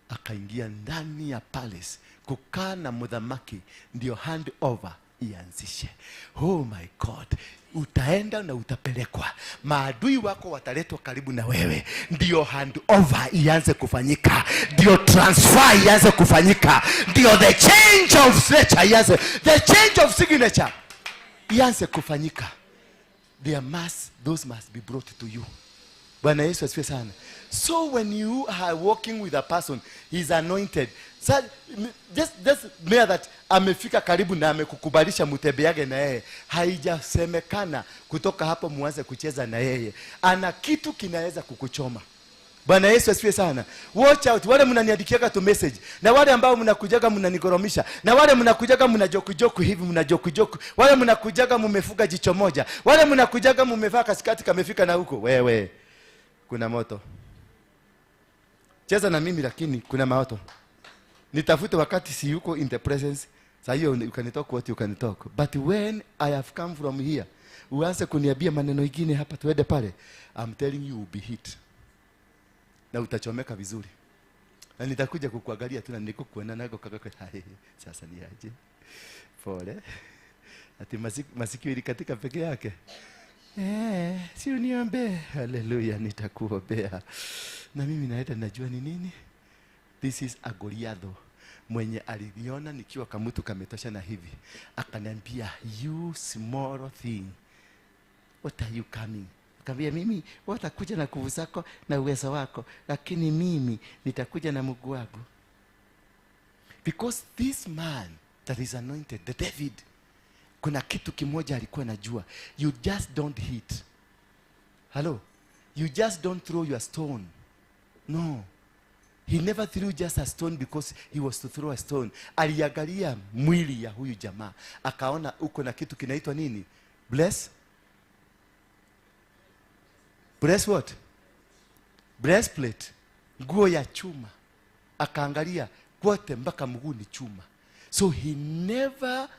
akaingia ndani ya palace, kukaa na mudhamaki, ndio hand over ianzishe. Oh my God, utaenda na utapelekwa, maadui wako wataletwa karibu na wewe, ndio hand over ianze kufanyika, ndio transfer ianze kufanyika, ndio the change of nature ianze, the change of signature ianze kufanyika. Those must be brought to you. Bwana Yesu asifiwe sana. So when you are walking with a person, he's anointed. So just mere that amefika karibu na amekukubalisha mutembeage na yeye, haijasemekana kutoka hapo muanze kucheza na yeye. Ana kitu kinaweza kukuchoma. Bwana Yesu asifiwe sana. Watch out. Wale mnaniandikiaga tu message, na wale ambao mnakujaga mnanigoromisha, na wale mnakujaga mnajoku hivi, mnajoku, wale mnakujaga mmefuga jicho moja, wale mnakujaga mmevaa kasikati kamefika na huko, wewe kuna moto. Cheza na mimi lakini kuna moto. Nitafute wakati si yuko in the presence. Sasa hiyo you can talk what you can talk. But when I have come from here, uanze kuniambia maneno mengine hapa tuende pale, I'm telling you will be hit. Na utachomeka vizuri. Na nitakuja kukuangalia tu na nikukuona nako kaka. Sasa ni aje? Pole. Ati masikio ili katika peke yake. Si uniombe. Hallelujah, nitakuombea. Na mimi naenda najua ni nini? This is a Goliatho mwenye aliniona nikiwa kamutu kametosha na hivi. Akaniambia, you small thing, what are you coming? Akambia mimi watakuja na nguvu zako na uwezo wako, lakini mimi nitakuja na Mungu wangu. Because this man that is anointed, the David, kuna kitu kimoja alikuwa anajua. You just don't hit. Hello? You just don't throw your stone. No. He never threw just a stone because he was to throw a stone. Aliangalia mwili ya huyu jamaa, akaona uko na kitu kinaitwa nini? Bless what? Breastplate. Nguo ya chuma. Akaangalia kote mpaka mguu ni chuma. So he never,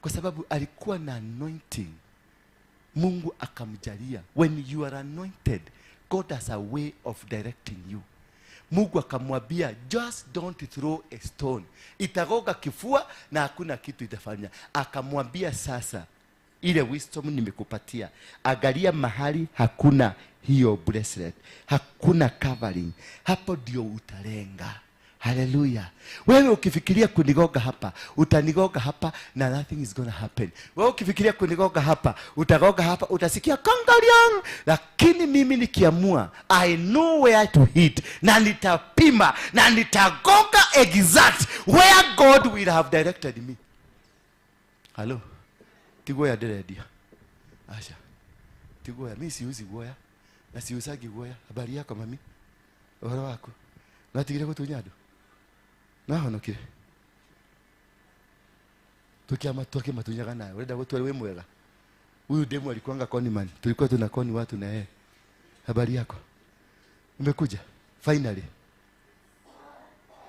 kwa sababu alikuwa na anointing, Mungu akamjalia. When you are anointed, God has a way of directing you. Mungu akamwambia, just don't throw a stone. Itagoga kifua na hakuna kitu itafanya. Akamwambia, sasa ile wisdom nimekupatia, angalia mahali hakuna hiyo bracelet, hakuna covering, hapo ndio utalenga. Hallelujah. Wewe ukifikiria kunigoga hapa, utanigoga hapa na nothing is gonna happen. Wewe ukifikiria kunigoga hapa, utagoga hapa, utasikia kangaliang. Lakini mimi nikiamua, I know where to hit, na nitapima, na nitagoga exact where God will have directed me. Hello. Tigoya deredia. Asha. Tigoya, mimi siuzi goya. Na siusagi goya. Habari yako mami? Uhoro wako? Natigire kutunyado. Nahonokire. Tukiama toke matunyaga naye. Urenda gutwara we mwega. Huyu demu alikuanga koni man. Tulikuwa tunakoni watu na yeye. Habari yako? Umekuja? Finally.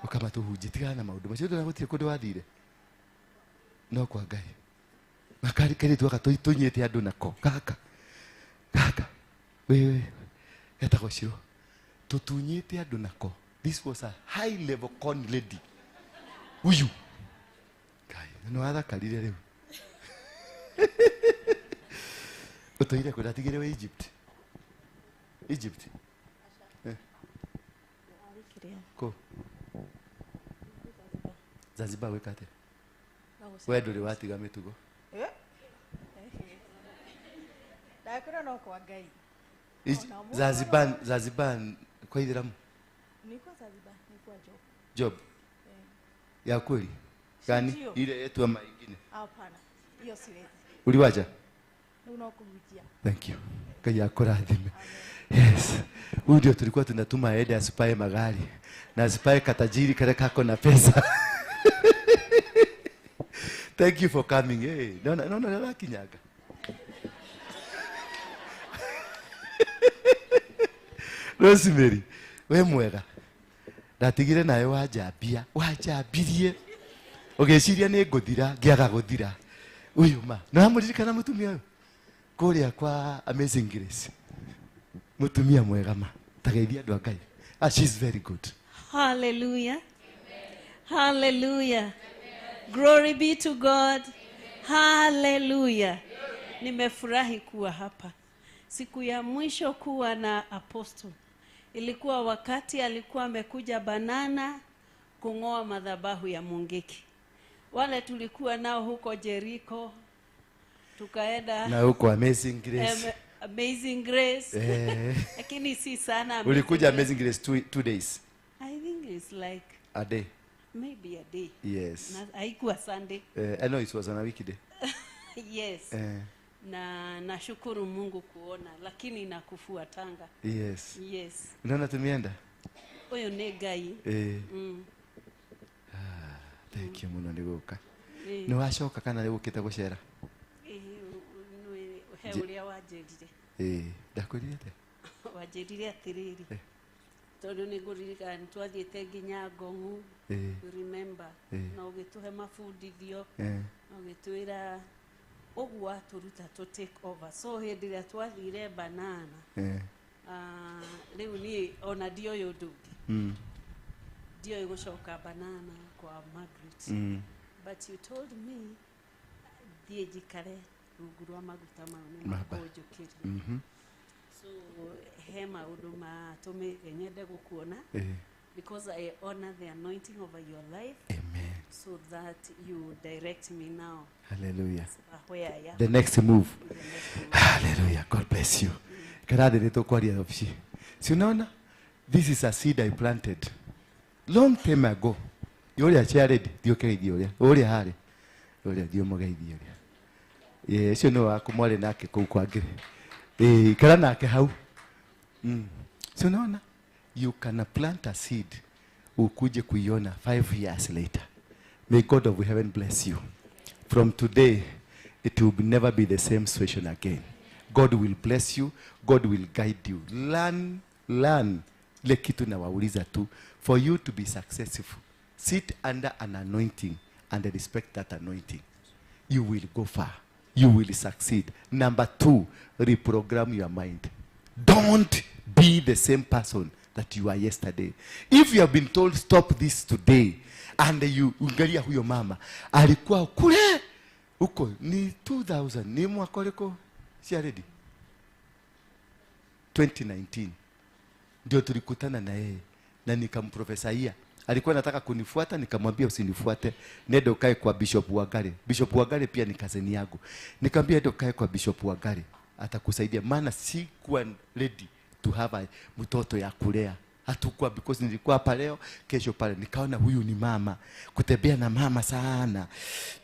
Ukama tuhujitiga na maundu macio tunagutire kundu wathire. No kwa Ngai. Makari kene tu akatunyete andu nako. Kaka. Wewe etagwo Shiro. Tutunyete andu nako. This was a high level con lady. Uyu. Kai, no ada kalire leo. Utoire ko datigire we Egypt. Ko. Zanzibar wekate. Wewe ndio watiga mitugo. Dakura no kwa Ngai. Zanzibar kwa Idiramu. Nilikuwa Zanzibar, nilikuwa Job. Ya kweli? Gani? Ile yetu ama ingine? Hapana. Hiyo siwezi. Uliwaja? Unakurudia. Thank you. Kaya korathime. Yes. Huyu ndio tulikuwa tunatuma aende asipae magari na asipae katajiri kale kako na pesa. Thank you for coming. Hey, no, kinyaga. Rosemary, we mwega. Ndatigire nawe wajambirie. Ugeciria ni nguthira, ngiaga guthira. Uyu ma, no amuririkana mutumia uyu. Kuria kwa Amazing Grace. Mutumia mwega ma. Tageithia andu a Ngai. She's very good. Hallelujah. Hallelujah. Glory be to God. Hallelujah. Nimefurahi kuwa hapa. Siku ya mwisho kuwa na apostle. Ilikuwa wakati alikuwa amekuja Banana kung'oa madhabahu ya Mungiki. Wale tulikuwa nao huko Jericho. Tukaenda na huko Amazing Grace. Amazing Grace. Lakini si sana. Ulikuja Amazing Grace 2 days. I think it's like a day. Maybe a day. Yes. Haikuwa Sunday. I know it was on a weekday. Yes. Na nashukuru Mungu kuona lakini nakufuatanga. Yes. Yes. Unaona tumeenda? Oyo ne Ngai. Thank you muno niguka. Ni wacoka kana nigukite gucera? Uria wajerire. Ndakurire te. Wajerire atiriri. Tondu niguririka ntwathiete nginya Ngong'u. Remember. Na ugituhe mafundithio. Na ugitwira ogwa turuta to take over. So hindi ria twathire Banana. Riu ni ona dioyo ndungi. Dio gucoka Banana kwa Margaret. But you told me thie jikare rungu rwa maguta mau ni makonjukiri. So hema uduma tome nyende gukuona. Because I honor the anointing over your life. Amen. So that you direct me now. Hallelujah. Where I am. The next move. Hallelujah. God bless you. Karade neto kwaria ofisi. Si unaona? This is a seed I planted long time ago. Yole achiaredi dio keithio ria. Ore hare. Ore dio mogeithio ria. Cio no akumwale nake kuu kwangire. Kara nake hau. Si unaona? You can plant a seed ukuje kuiona 5 years later. May God of heaven bless you. From today, it will never be the same situation again. God will bless you. God will guide you. Learn. Le kitu na wauliza tu. For you to be successful, sit under an anointing and respect that anointing. You will go far. You will succeed. Number 2, reprogram your mind. Don't be the same person that you were yesterday. If you have been told stop this today, and you ungalia huyo mama alikuwa kule huko ni 2000 ni mwaka uliko si ready 2019 ndio tulikutana na yeye na nikamprofesaia. Alikuwa anataka kunifuata, nikamwambia usinifuate, nenda ukae kwa Bishop Wagare. Bishop Wagare pia ni kazeni yangu. Nikamwambia nenda ukae kwa Bishop Wagare, atakusaidia. Maana sikuwa ready to have mtoto ya kulea. Hatakuwa, because nilikuwa hapa leo, kesho pale. Nikaona huyu ni mama, kutembea na mama sana.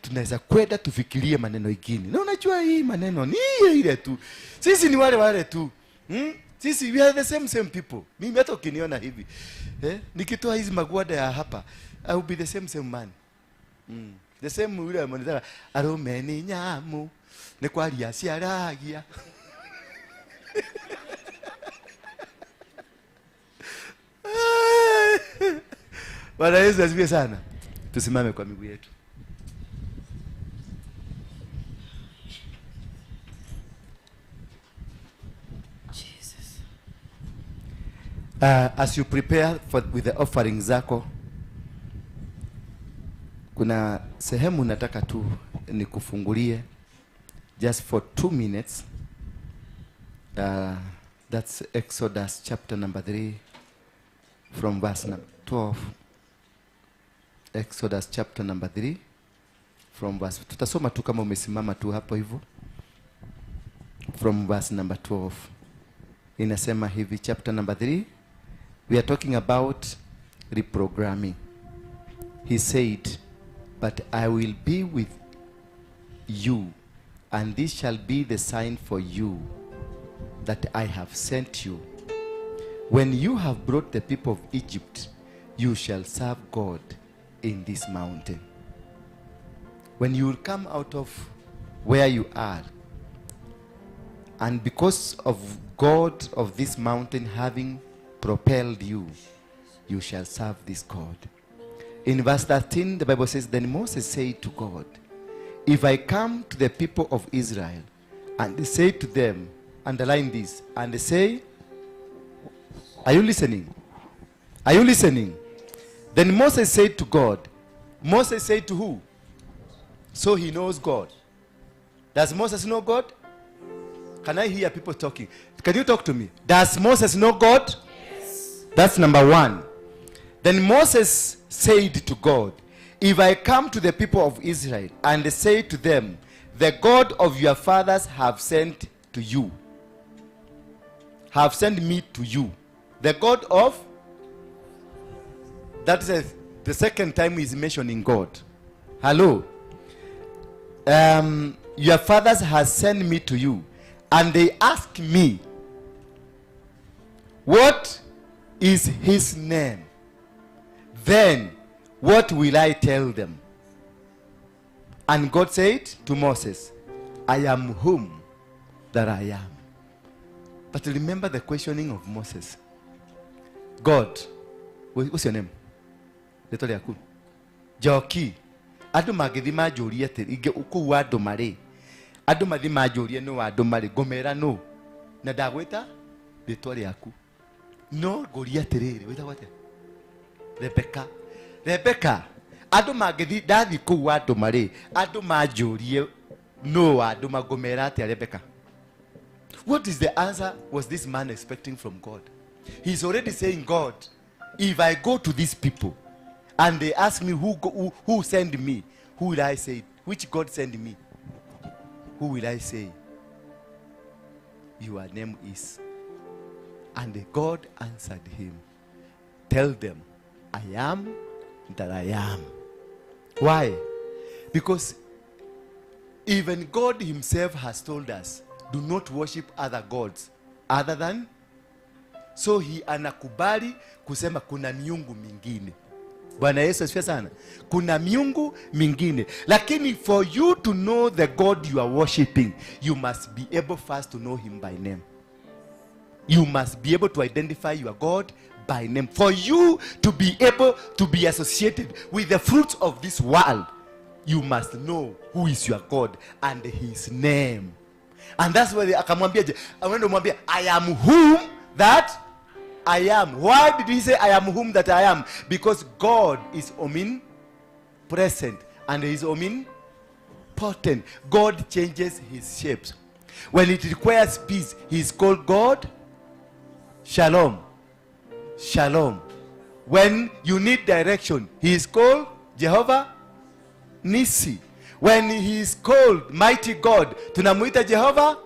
Tunaweza kwenda tufikirie maneno mengine. Na unajua hii maneno ni ile tu. Sisi ni wale tu. Sisi we are the same people. Mimi hata ukiniona hivi, nikitoa hizi magwada ya hapa, I will be the same man. The same yule mwanadamu aromeni nyamu ne kwaria ciaragia. Bwana Yesu asifiwe sana. Tusimame kwa miguu yetu. Jesus. As you prepare with the offering zako, kuna sehemu nataka tu nikufungulie just for 2 minutes. That's Exodus chapter number 3 from verse number 12. Exodus chapter number 3 from verse, tutasoma tu kama umesimama tu hapo hivyo, from verse number 12. Inasema hivi, chapter number 3, we are talking about reprogramming. He said, but I will be with you, and this shall be the sign for you that I have sent you. when you have brought the people of Egypt, you shall serve God in this mountain. When you will come out of where you are, and because of God of this mountain having propelled you, you shall serve this God. In verse 13, the Bible says, then Moses said to God, if I come to the people of Israel and say to them, underline this, and they say, are you listening? Are you listening? Then Moses said to God, Moses said to who? So he knows God. Does Moses know God? Can I hear people talking? Can you talk to me? Does Moses know God? Yes. That's number one. Then Moses said to God, if I come to the people of Israel and say to them, the God of your fathers have sent to you, have sent me to you. The God of, that is the second time he's mentioning God. Hello. Your fathers has sent me to you, and they ask me, what is his name? Then what will I tell them? And God said to Moses, I am whom that I am. But remember the questioning of Moses. God, what's your name? Joki. Adu magithi majuri atiri ige uku wadu mare. Adu mathi majuri no wadu mare gomera no. Na dagweta ritwa riaku. No gori atiriri wita gwate. Rebecca. Adu magithi dathi ku wadu mare. Adu majuri no wadu magomera ati Rebecca. What is the answer was this man expecting from God? He's already saying, God, if I go to these people and they ask me who sent me, who will I say? Which God sent me? Who will I say? Your name is. And God answered him, tell them, I am that I am. Why? Because even God himself has told us, do not worship other gods other than. So he anakubali kusema kuna miungu mingine. Bwana Yesu asifiwe sana. Kuna miungu mingine. Lakini for you to know the God you are worshiping, you must be able first to know him by name. You must be able to identify your God by name. For you to be able to be associated with the fruits of this world, you must know who is your God and his name. And that's why akamwambia, I am whom that I am. Why did he say I am whom that I am? Because God is omnipresent and he is omnipotent. God changes his shapes. When it requires peace, he is called God Shalom. Shalom. When you need direction, he is called Jehovah Nisi. When he is called mighty God, tunamuita Jehovah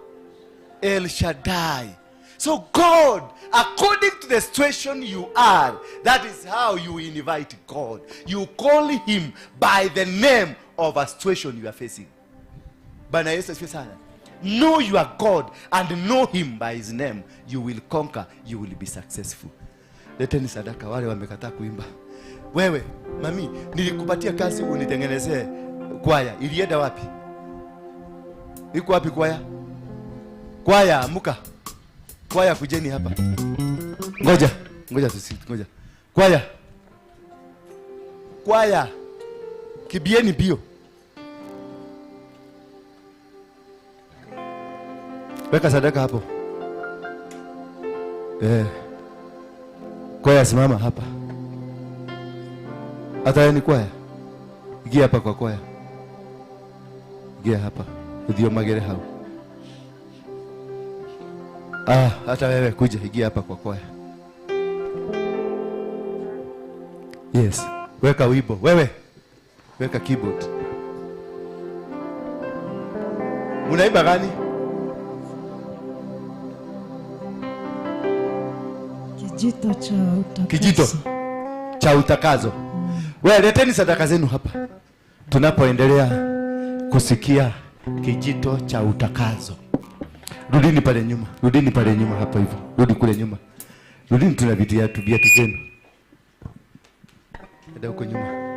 El Shaddai. So God, according to the situation you are, that is how you invite God. You call him by the name of a situation you are facing. Bwana Yesu asifiwe sana. Know your God and know him by his name. You will conquer, you will be successful. Leteni sadaka wale wamekataa kuimba. Wewe, mami, nilikupatia kazi unitengenezee kwaya. Ilienda wapi? Iko wapi kwaya? Kwaya, amuka. Kwaya kujeni hapa. Ngoja. Kwaya. Kibieni bio. Weka sadaka hapo. Kwaya simama hapa. Hata ni kwaya. Ingia hapa kwa kwaya. Ingia hapa. Udio magere hao. Hata wewe kuja ingia hapa kwa kwaya. Yes. Weka wimbo. Wewe. Weka keyboard. Unaimba gani? Kijito cha utakazo. Wewe leteni sadaka zenu hapa. Tunapoendelea kusikia kijito cha utakazo. Rudini pale nyuma hapa hivyo. Rudi kule nyuma. Rudini, tuna viatu vyenu. Enda huko nyuma.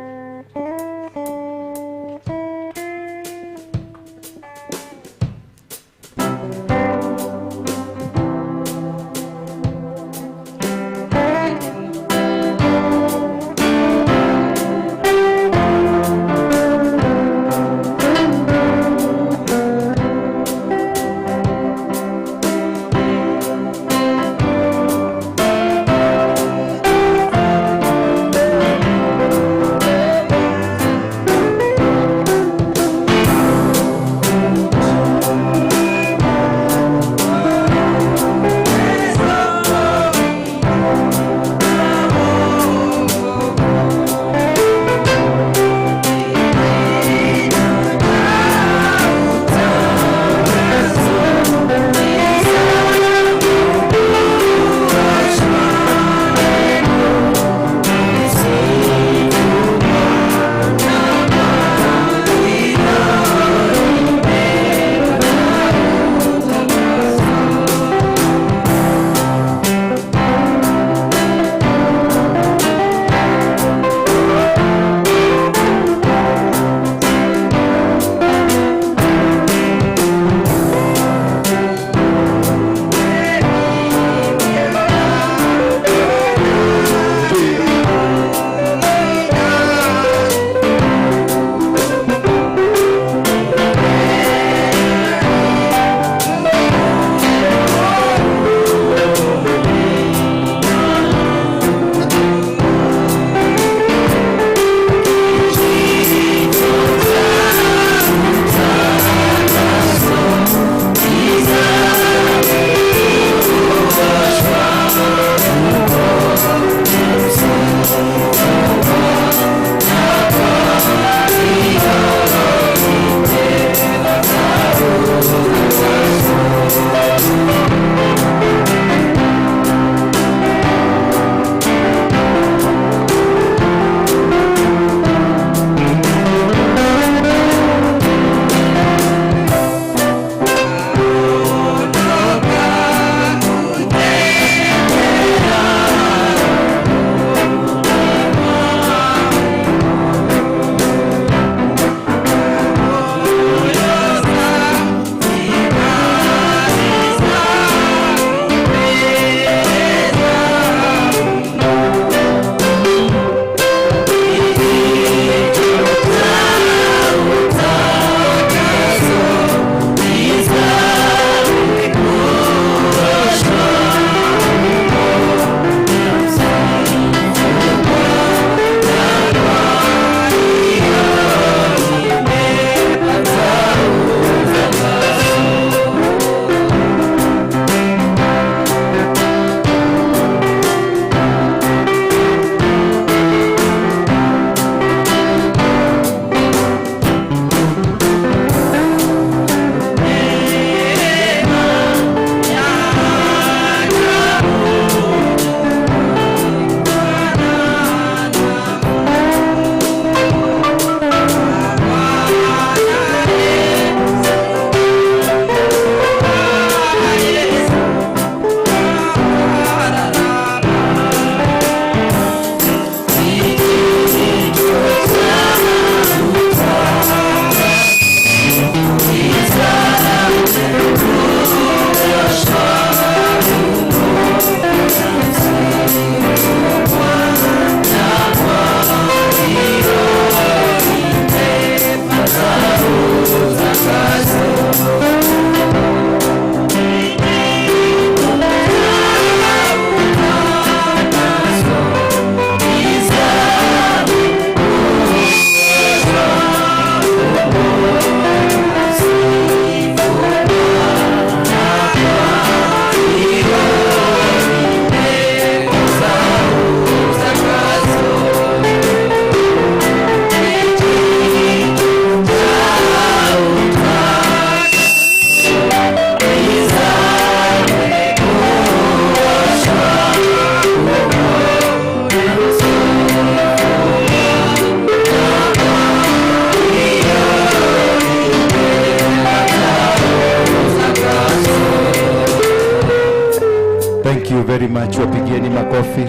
Thank you very much. Wapigieni makofi.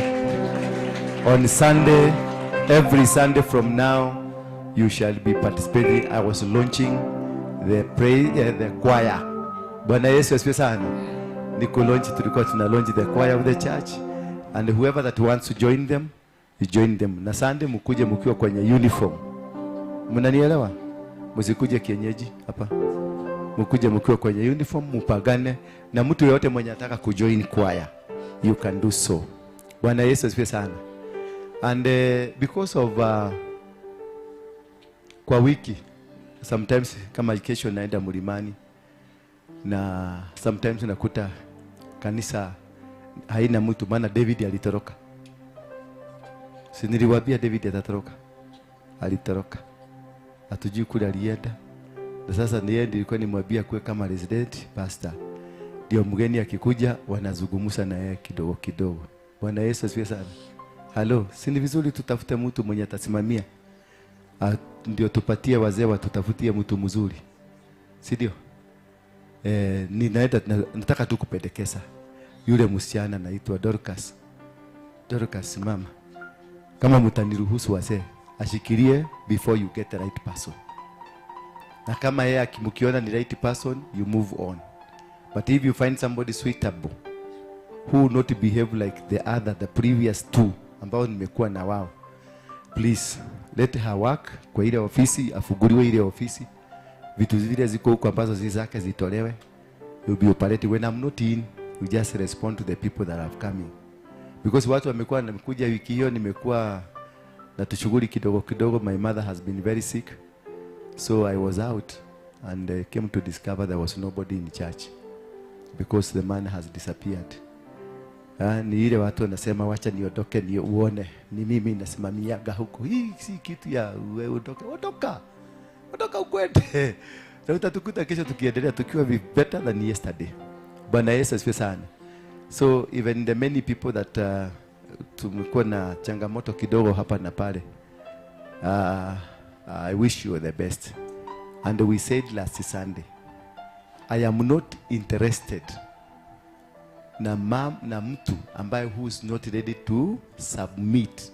On Sunday, every Sunday from now, you shall be participating. I was launching the the choir. Bwana Yesu asifiwe sana. Niko launch, tulikuwa tuna launch the choir of the church, and whoever that wants to join them, you join them. Na Sunday mkuje mkiwa kwenye uniform. Mnanielewa? Msikuje kienyeji hapa. Mkuje mkiwa kwenye uniform, mpagane na mtu yote mwenye anataka kujoin choir. You can do so. Bwana Yesu asifiwe sana. And because of kwa wiki sometimes kama kesho naenda mlimani, na sometimes nakuta kanisa haina mtu, maana David alitoroka. Si niliwaambia David atatoroka? Alitoroka. Hatujui kule alienda. Na sasa nilikuwa nimwambia kuwe kama resident pastor. Ndio mgeni akikuja wanazungumza na yeye kidogo kidogo. Bwana Yesu asifiwe sana. Halo, si ni vizuri tutafute mtu mwenye atasimamia? Ndio tupatie wazee watutafutie mtu mzuri. Si ndio? Nataka tu kupendekeza yule msichana anaitwa Dorcas. Dorcas mama. Kama mtaniruhusu wazee, ashikilie before you get the right person. Na kama yeye akimkiona ni right person, you move on. But if you find somebody suitable who will not behave like the previous two ambao nimekuwa na wao, please let her work kwa ile ofisi, afunguliwe ile ofisi, vitu zile ziko huko ambazo zake zitolewe. You'll be operated. When I'm not in, you just respond to the people that have coming. Because watu wamekuwa namekuja wiki hiyo, nimekuwa na tushughuli kidogo kidogo. My mother has been very sick, so I was out and came to discover there was nobody in church because the man has disappeared. Ni ile watu wanasema wacha niondoke ni uone ni mimi nasimamiaga huko. Hii si kitu ya wewe utoke. Ondoka ukwende. Na utatukuta kesho tukiendelea tukiwa better than yesterday. Bwana Yesu asifiwe sana. So even the many people that tumekuwa na changamoto kidogo hapa na pale, I wish you the best. And we said last Sunday, I am not interested na mtu ambaye who is not ready to submit.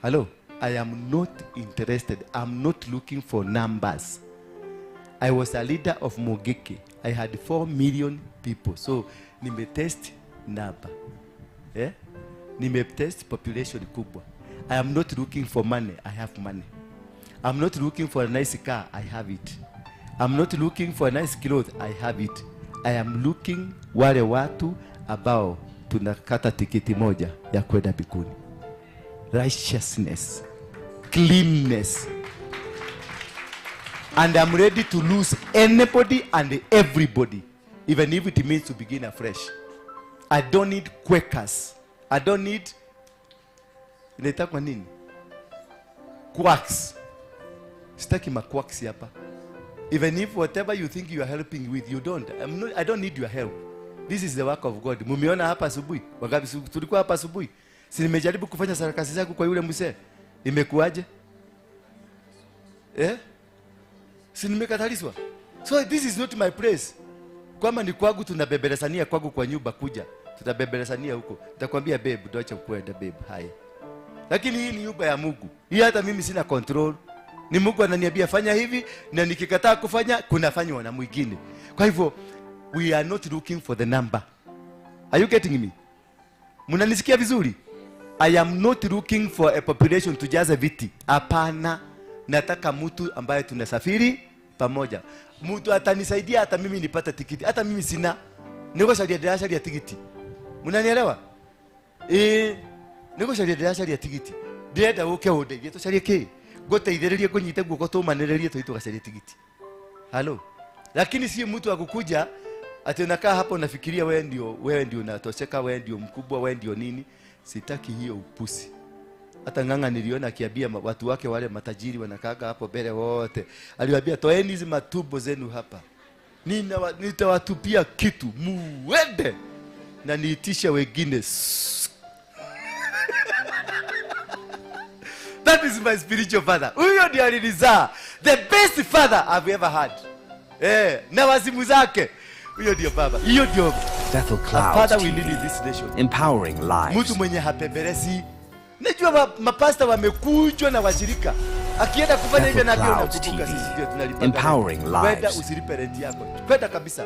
Hello, I am not interested. I'm not looking for numbers. I was a leader of Mogeke. I had 4 million people. So nimetest number. Nimetest population kubwa. I am not looking for money. I have money. I'm not looking for a nice car. I have it. I'm not looking for a nice clothes. I have it. I am looking wale watu ambao tunakata tikiti moja ya kwenda mbinguni. Righteousness, cleanness. And I'm ready to lose anybody and everybody, even if it means to begin afresh. I don't need quakers. I don't need inaitwa nini? Quacks. Sitaki maquacks hapa. Even if whatever you think you are helping with, you don't. I don't need your help. This is the work of God. Mumeona hapa asubuhi. Wangapi tulikuwa hapa asubuhi? Si nimejaribu kufanya sarakasi zangu kwa yule mzee. Imekuaje? Si nimekatalizwa. So this is not my place. Kama ni kwangu tunabebelesania kwangu kwa nyumba kuja. Tutabebelesania huko. Nitakwambia babe, doacha kwenda babe. Hai. Lakini hii ni nyumba ya Mungu. Hii hata mimi sina control. Ni Mungu ananiambia fanya hivi, na nikikataa kufanya kunafanywa na mwingine. Kwa hivyo we are not looking for the number. Are you getting me? Mnanisikia vizuri? I am not looking for a population to jaza viti. Hapana. Nataka mtu ambaye tunasafiri pamoja. Mtu atanisaidia hata mimi nipata tikiti. Hata mimi sina. Niko sharia darasa ya tikiti. Mnanielewa? Niko sharia darasa ya tikiti. Ndienda uke ode. Yeto sharia ke. Goteithĩrĩrie kunyita guoko tũmanĩrĩrie tũitũ gacaria tigiti. Halo. Lakini si mtu akukuja ati unakaa hapo unafikiria wewe ndio unatosheka, wewe ndio mkubwa, wewe ndio nini. Sitaki hiyo upusi. Hata Ng'ang'a niliona akiambia watu wake wale matajiri wanakaaga hapo mbele wote. Aliwaambia toeni hizo matumbo zenu hapa. Nitawatupia kitu muende na niitisha wengine. That is my spiritual father. Huyo ndiye alinizaa. The best father I've ever had. Na wazimu zake. Huyo ndio baba. Hiyo ndio Bethel Clouds Father, we need TV, in this nation. empowering lives. Mtu mwenye hapeperesi. Najua mapasta wamekujwa na washirika. Akienda kufanya hivyo na pia Bethel Clouds unakumbuka TV, sisi ndio tunalipa. empowering Kwenda lives. usilipe rent yako. Kwenda kabisa.